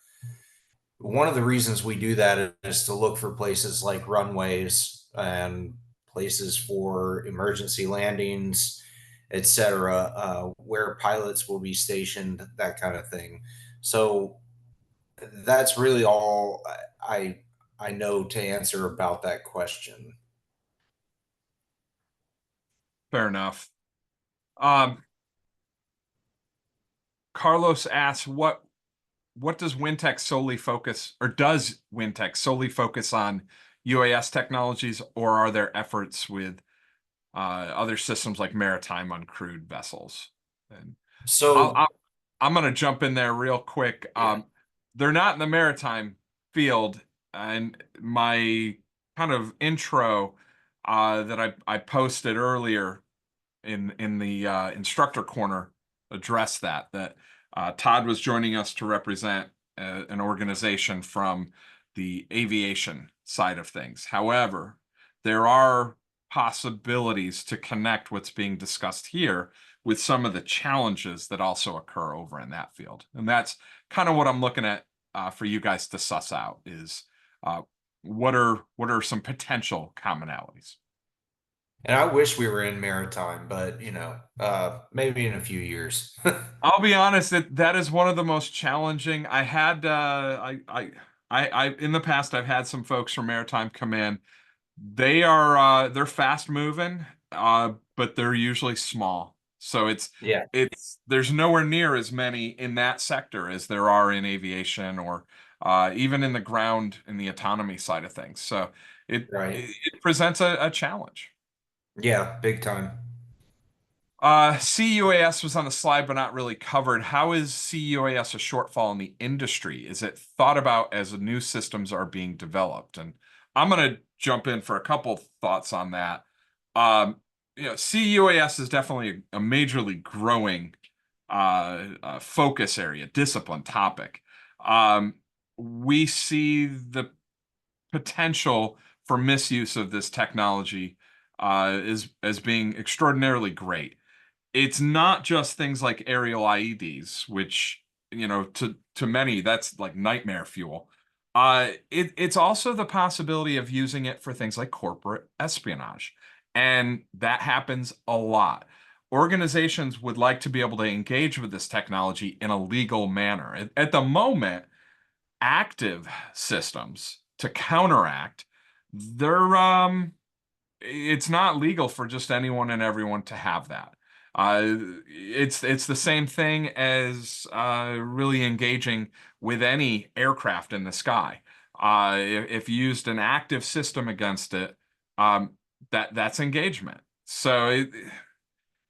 One of the reasons we do that is to look for places like runways and places for emergency landings, etc., where pilots will be stationed, that kind of thing. So that's really all I know to answer about that question. Fair enough. Um, Carlos asks, what does WinTech solely focus, or does WinTech solely focus on UAS technologies, or are there efforts with other systems like maritime uncrewed vessels? And I'll, So I'll, I'm going to jump in there real quick. yeah. They're not in the maritime field, and my kind of intro that I posted earlier in the instructor corner address that Todd was joining us to represent an organization from the aviation side of things. However, there are possibilities to connect what's being discussed here with some of the challenges that also occur over in that field. And that's kind of what I'm looking at for you guys to suss out is uh, what are some potential commonalities? And I wish we were in maritime, but maybe in a few years. I'll be honest, that is one of the most challenging. I had in the past I've had some folks from Maritime come in. They're fast moving, but they're usually small. So Yeah, it's there's nowhere near as many in that sector as there are in aviation or even in the ground in the autonomy side of things. So right. it presents a challenge. Yeah, big time. C-UAS was on the slide, but not really covered. How is C-UAS a shortfall in the industry? Is it thought about as new systems are being developed? And I'm going to jump in for a couple thoughts on that. C-UAS is definitely a majorly growing focus area, discipline topic. We see the potential for misuse of this technology as being extraordinarily great. It's not just things like aerial IEDs, which, to many, that's like nightmare fuel. It's also the possibility of using it for things like corporate espionage. And that happens a lot. Organizations would like to be able to engage with this technology in a legal manner. At the moment, active systems to counteract, they're it's not legal for just anyone and everyone to have that. It's the same thing as really engaging with any aircraft in the sky. If you used an active system against it, um, that's engagement. So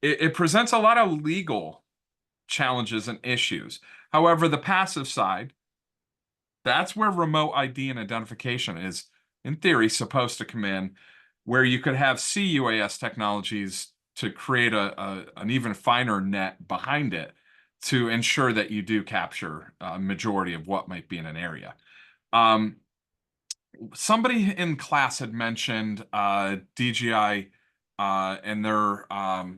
it presents a lot of legal challenges and issues. However, the passive side, that's where remote ID and identification is, in theory, supposed to come in, where you could have C-UAS technologies to create an even finer net behind it to ensure that you do capture a majority of what might be in an area. Um, Somebody in class had mentioned DJI and their oh,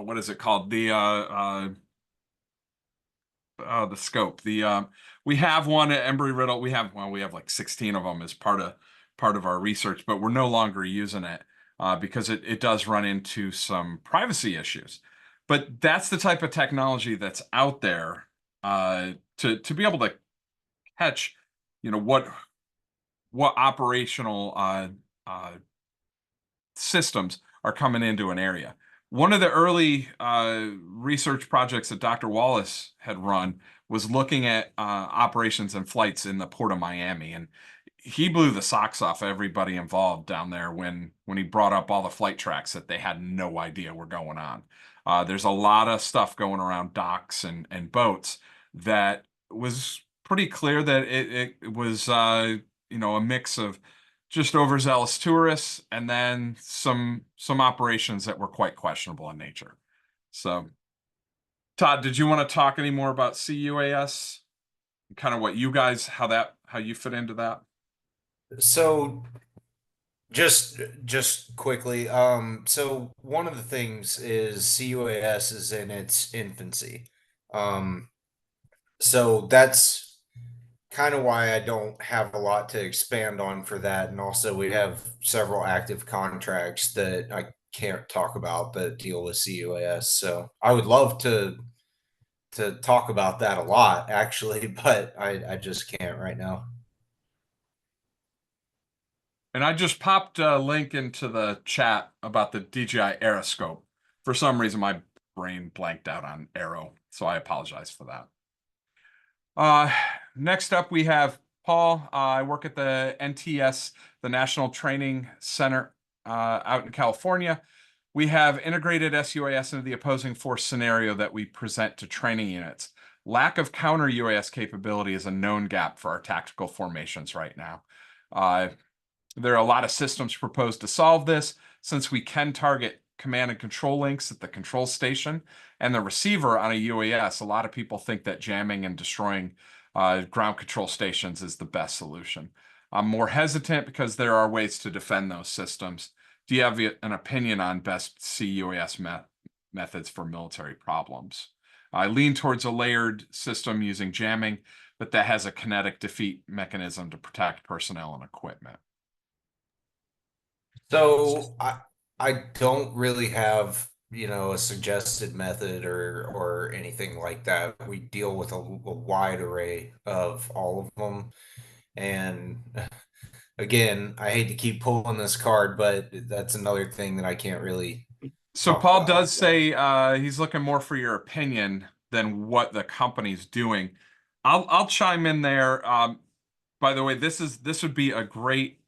what is it called? The scope. We have one at Embry-Riddle. We have like 16 of them as part of our research, but we're no longer using it because it does run into some privacy issues. But that's the type of technology that's out there to be able to catch, you know, what operational systems are coming into an area. One of the early research projects that Dr. Wallace had run was looking at operations and flights in the port of Miami, and he blew the socks off everybody involved down there when he brought up all the flight tracks that they had no idea were going on. There's a lot of stuff going around docks and boats that was pretty clear that it was a mix of just overzealous tourists, and then some operations that were quite questionable in nature. So, Todd, did you want to talk any more about C-UAS? Kind of what you guys, how you fit into that? So just quickly, so one of the things is CUAS is in its infancy. Um, so that's kind of why I don't have a lot to expand on for that. And also we have several active contracts that I can't talk about that deal with CUAS. So I would love to talk about that a lot actually, but I just can't right now. And I just popped a link into the chat about the DJI Aeroscope. For some reason, my brain blanked out on Aero, so I apologize for that. Uh, Next up, we have Paul. I work at the NTS, the National Training Center out in California. We have integrated SUAS into the opposing force scenario that we present to training units. Lack of counter-UAS capability is a known gap for our tactical formations right now. There are a lot of systems proposed to solve this, since we can target command and control links at the control station and the receiver on a UAS. A lot of people think that jamming and destroying ground control stations is the best solution. I'm more hesitant because there are ways to defend those systems. Do you have an opinion on best C-UAS methods for military problems? I lean towards a layered system using jamming, but that has a kinetic defeat mechanism to protect personnel and equipment. So I don't really have, a suggested method or anything like that. We deal with a wide array of all of them. And again, I hate to keep pulling this card, but that's another thing that I can't really So talk Paul about does right now. say he's looking more for your opinion than what the company's doing. I'll chime in there. By the way, this would be a great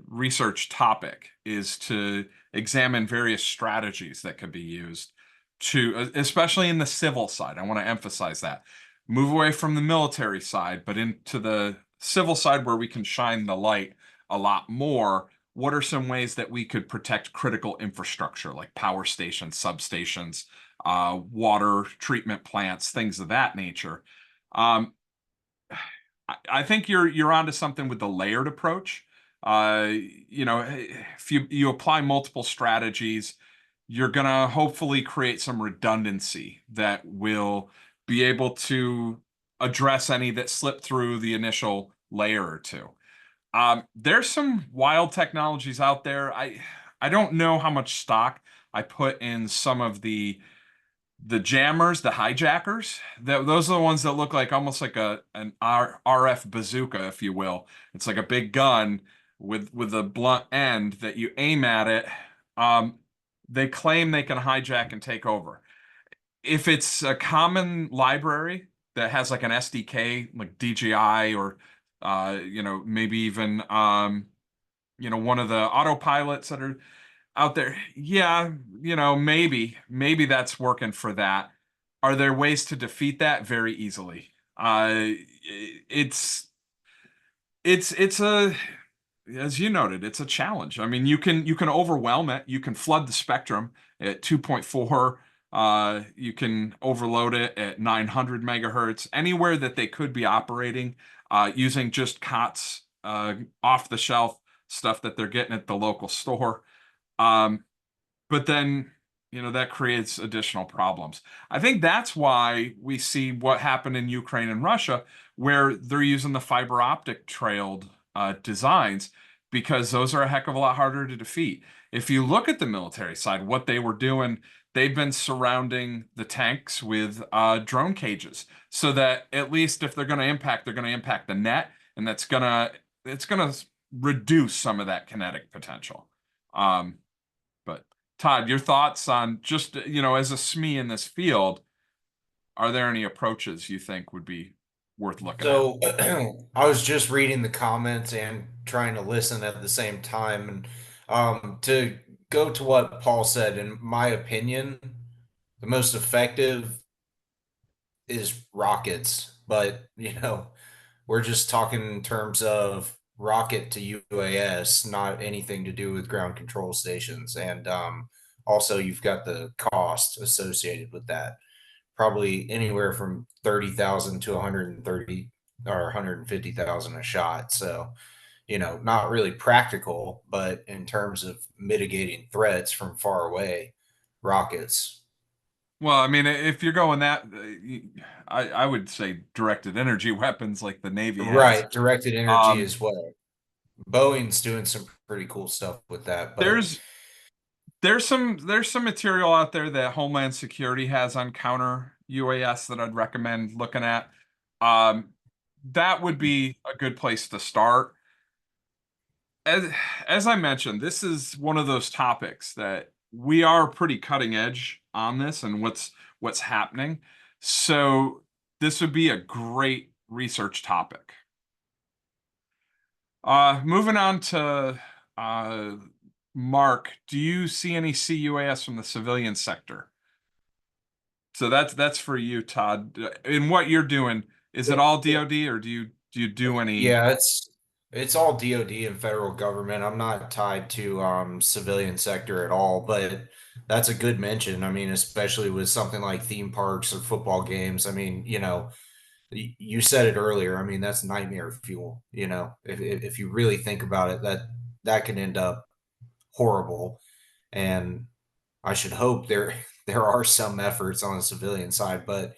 research topic, is to examine various strategies that could be used to, especially in the civil side. I want to emphasize that. Move away from the military side, but into the civil side where we can shine the light a lot more. What are some ways that we could protect critical infrastructure like power stations, substations, water treatment plants, things of that nature? Um, I think you're onto something with the layered approach. If you apply multiple strategies, you're gonna hopefully create some redundancy that will be able to address any that slip through the initial layer or two. There's some wild technologies out there. I don't know how much stock I put in some of the jammers, the hijackers. Those are the ones that look like almost like an RF bazooka, if you will. It's like a big gun with a blunt end that you aim at it. Um, they claim they can hijack and take over. If it's a common library that has like an SDK, like DJI, or maybe even one of the autopilots that are out there, yeah, maybe that's working for that. Are there ways to defeat that? Very easily. It's it's a as you noted, it's a challenge. I mean, you can overwhelm it. You can flood the spectrum at 2.4. You can overload it at 900 megahertz. Anywhere that they could be operating using just COTS, off the shelf stuff that they're getting at the local store. Um, but then, that creates additional problems. I think that's why we see what happened in Ukraine and Russia, where they're using the fiber optic trailed designs, because those are a heck of a lot harder to defeat. If you look at the military side, what they were doing, they've been surrounding the tanks with drone cages, so that at least if they're going to impact the net, and it's gonna reduce some of that kinetic potential. But Todd, your thoughts on just, as a SME in this field, are there any approaches you think would be worth looking at? So I was just reading the comments and trying to listen at the same time. And to go to what Paul said, in my opinion, the most effective is rockets. But, we're just talking in terms of rocket to UAS, not anything to do with ground control stations. And also, you've got the cost associated with that, probably anywhere from 30,000 to 130 or 150,000 a shot. So, not really practical, but in terms of mitigating threats from far away, rockets. Well, I mean, if you're going that, I would say directed energy weapons like the Navy has. Right, directed energy Um, as well. Boeing's doing some pretty cool stuff with that, but there's there's some material out there that Homeland Security has on counter UAS that I'd recommend looking at. Um, that would be a good place to start. As I mentioned, this is one of those topics that we are pretty cutting edge on this and what's happening. So this would be a great research topic. Moving on to uh, Mark, do you see any C-UAS from the civilian sector? So that's for you, Todd. In what you're doing, is it all DoD, or do you do any? yeah, it's all DoD and federal government. I'm not tied to civilian sector at all, but that's a good mention. I mean, especially with something like theme parks or football games. I mean, you said it earlier. I mean, that's nightmare fuel. If you really think about it, that can end up horrible. And I should hope there there are some efforts on the civilian side, but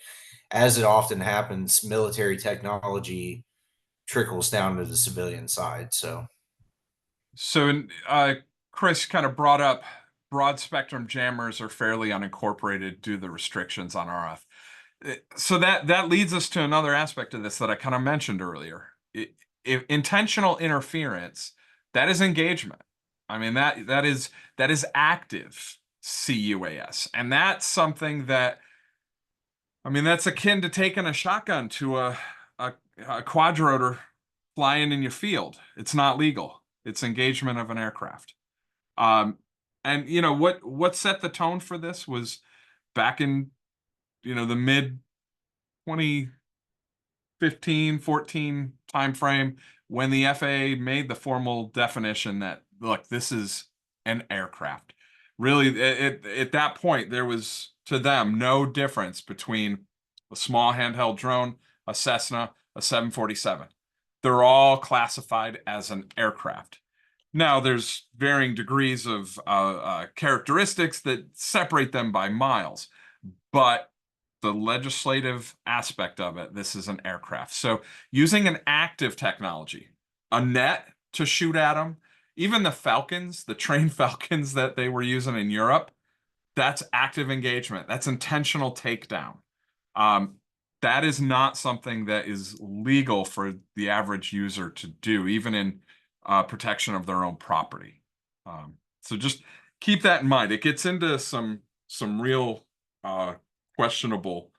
as it often happens, military technology trickles down to the civilian side. So So, Chris kind of brought up broad spectrum jammers are fairly unincorporated due to the restrictions on RF. So that leads us to another aspect of this that I kind of mentioned earlier. If intentional interference, that is engagement. I mean, that is active C-UAS, and that's something that, I mean, that's akin to taking a shotgun to a quadrotor flying in your field. It's not legal. It's engagement of an aircraft. Um, and what set the tone for this was back in the mid 2015, 14 timeframe, when the FAA made the formal definition that, look, this is an aircraft. Really, at that point, there was to them no difference between a small handheld drone, a Cessna, a 747. They're all classified as an aircraft. Now, there's varying degrees of characteristics that separate them by miles, but the legislative aspect of it, this is an aircraft. So using an active technology, a net to shoot at them, even the Falcons, the trained Falcons that they were using in Europe, that's active engagement. That's intentional takedown. Um, that is not something that is legal for the average user to do, even in protection of their own property. So just keep that in mind. It gets into some real questionable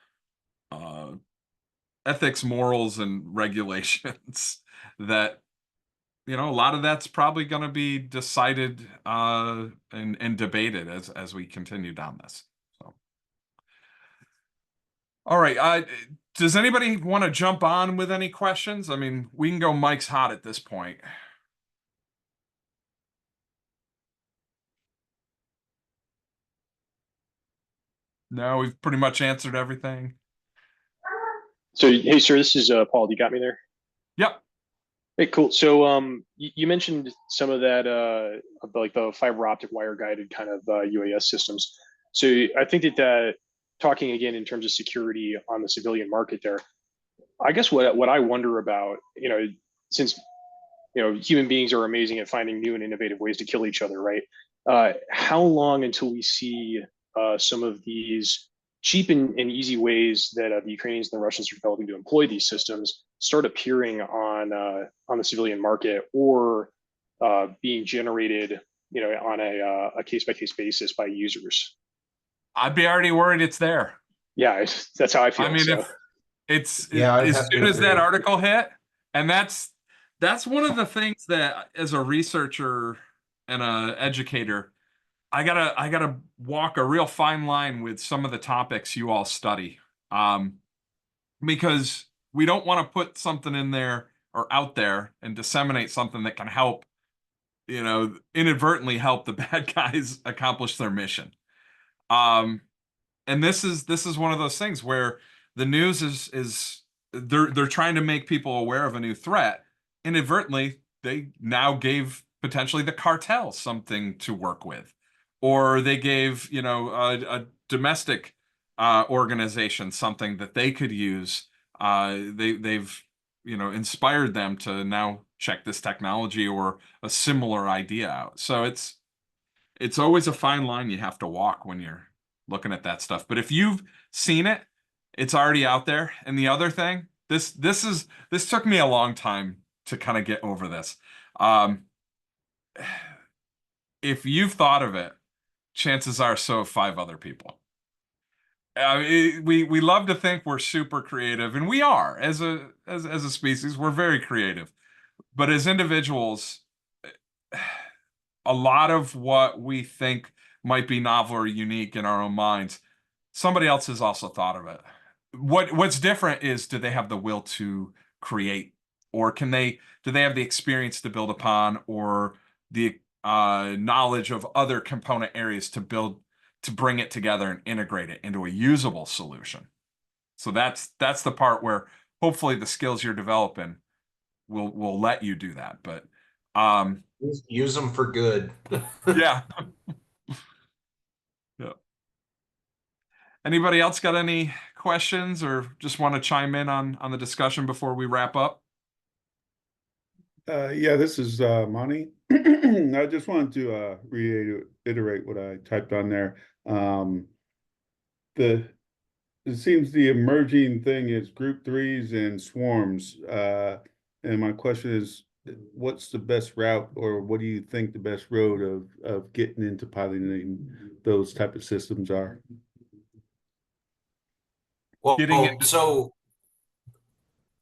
ethics, morals, and regulations that a lot of that's probably going to be decided and debated as we continue down this. So, all right. Does anybody want to jump on with any questions? I mean, we can go Mike's hot at this point. No, we've pretty much answered everything. So, hey, sir, this is Paul. You got me there? Yep. Hey, cool. So, you mentioned some of that, like the fiber optic wire guided kind of UAS systems. So, I think that talking again in terms of security on the civilian market there, I guess what I wonder about, since human beings are amazing at finding new and innovative ways to kill each other, right? How long until we see some of these cheap and easy ways that the Ukrainians and the Russians are developing to employ these systems start appearing on the civilian market, or being generated, on a case by case basis by users? I'd be already worried it's there. Yeah, that's how I feel. I mean, So. if it's Yeah, I'd as have to soon as that agree. article hit, and that's one of the things that as a researcher and a educator, I gotta walk a real fine line with some of the topics you all study. Because we don't want to put something in there or out there and disseminate something that can help, inadvertently help the bad guys accomplish their mission. Um, and this is one of those things where the news is they're trying to make people aware of a new threat. Inadvertently, they now gave potentially the cartel something to work with, or they gave a domestic organization something that they could use. They've inspired them to now check this technology or a similar idea out. So it's always a fine line you have to walk when you're looking at that stuff. But if you've seen it, it's already out there. And the other thing, this took me a long time to kind of get over this. If you've thought of it, chances are so have five other people. We love to think we're super creative, and we are as a species. We're very creative, but as individuals, a lot of what we think might be novel or unique in our own minds, somebody else has also thought of it. What's different is, do they have the will to create, or do they have the experience to build upon, or the knowledge of other component areas to bring it together and integrate it into a usable solution. So that's the part where hopefully the skills you're developing will let you do that. But Use them for good. yeah. Yeah. Anybody else got any questions or just want to chime in on the discussion before we wrap up? Yeah, this is Monty. I just wanted to reiterate what I typed on there. It seems the emerging thing is group threes and swarms. And my question is, what's the best route, or what do you think the best road of getting into piloting those type of systems are? Getting So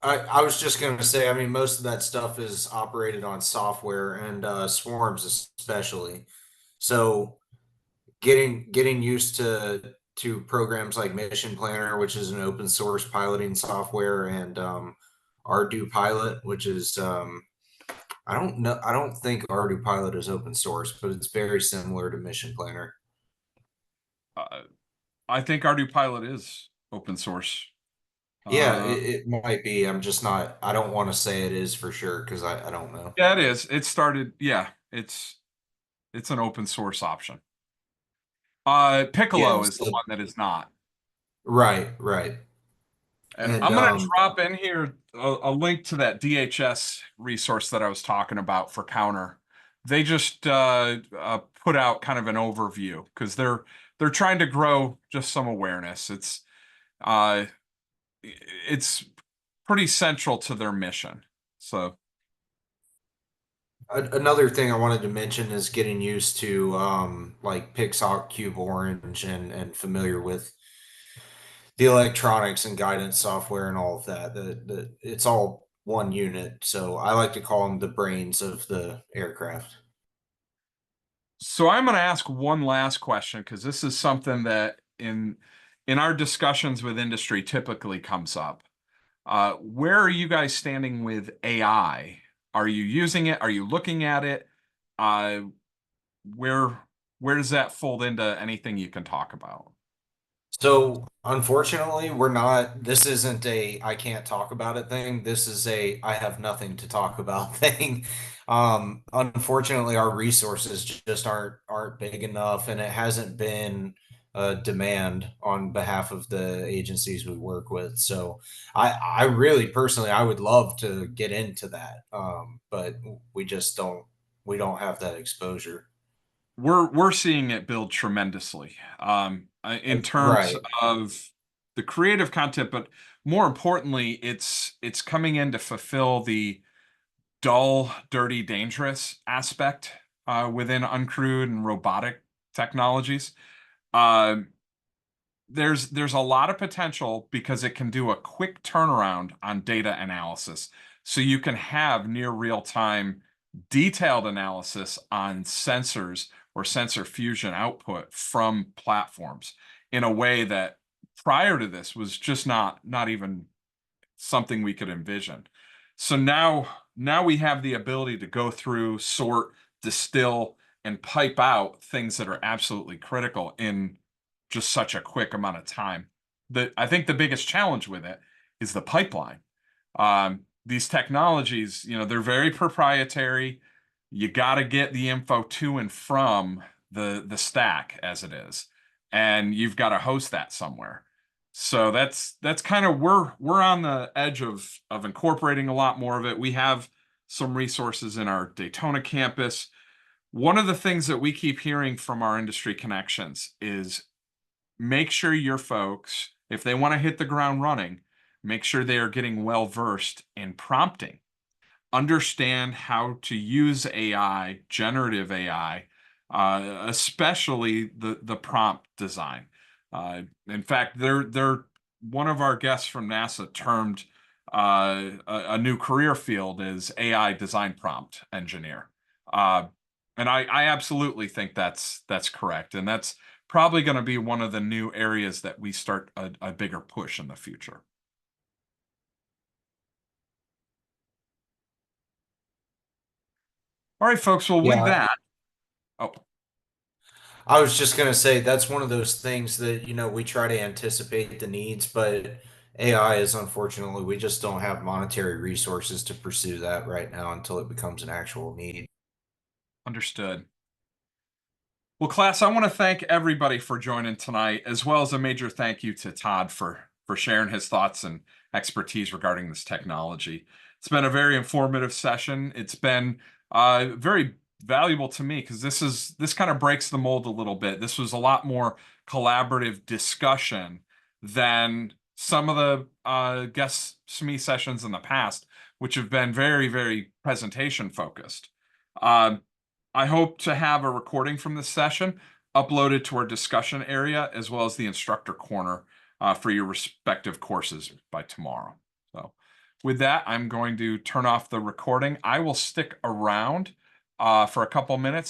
I was just going to say, I mean, most of that stuff is operated on software, and swarms especially. So getting used to programs like Mission Planner, which is an open source piloting software, and Ardu Pilot, which is I don't think Ardu Pilot is open source, but it's very similar to Mission Planner. I think Ardu Pilot is open source. Yeah, it might be. I'm just not. I don't want to say it is for sure because I don't know. Yeah, it is. It started. Yeah, it's an open source option. Piccolo Yeah, is the one that is not. right. And And I'm going to drop in here a link to that DHS resource that I was talking about for counter. They just put out kind of an overview because they're trying to grow just some awareness. It's pretty central to their mission. So Another thing I wanted to mention is getting used to like Pixar Cube Orange and familiar with the electronics and guidance software and all of that. It's all one unit, so I like to call them the brains of the aircraft. So I'm going to ask one last question because this is something that in our discussions with industry typically comes up. Where are you guys standing with AI? Are you using it? Are you looking at it? Uh, where where does that fold into anything you can talk about? So unfortunately, we're not, this isn't a I can't talk about it thing. This is a I have nothing to talk about thing. Unfortunately, our resources just aren't big enough, and it hasn't been a demand on behalf of the agencies we work with. So I really personally I would love to get into that. But we just don't have that exposure. We're seeing it build tremendously in terms Right. of the creative content, but more importantly, it's coming in to fulfill the dull, dirty, dangerous aspect within uncrewed and robotic technologies. Uh, there's a lot of potential because it can do a quick turnaround on data analysis. So you can have near real-time detailed analysis on sensors or sensor fusion output from platforms in a way that prior to this was just not even something we could envision. So now we have the ability to go through, sort, distill, and pipe out things that are absolutely critical in just such a quick amount of time. I think the biggest challenge with it is the pipeline. These technologies, they're very proprietary. You got to get the info to and from the stack as it is, and you've got to host that somewhere. So that's kind of we're on the edge of incorporating a lot more of it. We have some resources in our Daytona campus. One of the things that we keep hearing from our industry connections is make sure your folks, if they want to hit the ground running, make sure they are getting well versed in prompting, understand how to use AI, generative AI, especially the prompt design. In fact, they're one of our guests from NASA termed a new career field is AI design prompt engineer. And I absolutely think that's correct. And that's probably going to be one of the new areas that we start a bigger push in the future. All right, folks. Well, with Yeah. that, oh, I was just gonna say that's one of those things that, we try to anticipate the needs, but AI is unfortunately we just don't have monetary resources to pursue that right now until it becomes an actual need. understood. Well, class, I want to thank everybody for joining tonight, as well as a major thank you to Todd for sharing his thoughts and expertise regarding this technology. It's been a very informative session. It's been very valuable to me because this kind of breaks the mold a little bit. This was a lot more collaborative discussion than some of the guest SME sessions in the past, which have been very, very presentation focused. I hope to have a recording from this session uploaded to our discussion area as well as the instructor corner for your respective courses by tomorrow. So with that, I'm going to turn off the recording. I will stick around for a couple minutes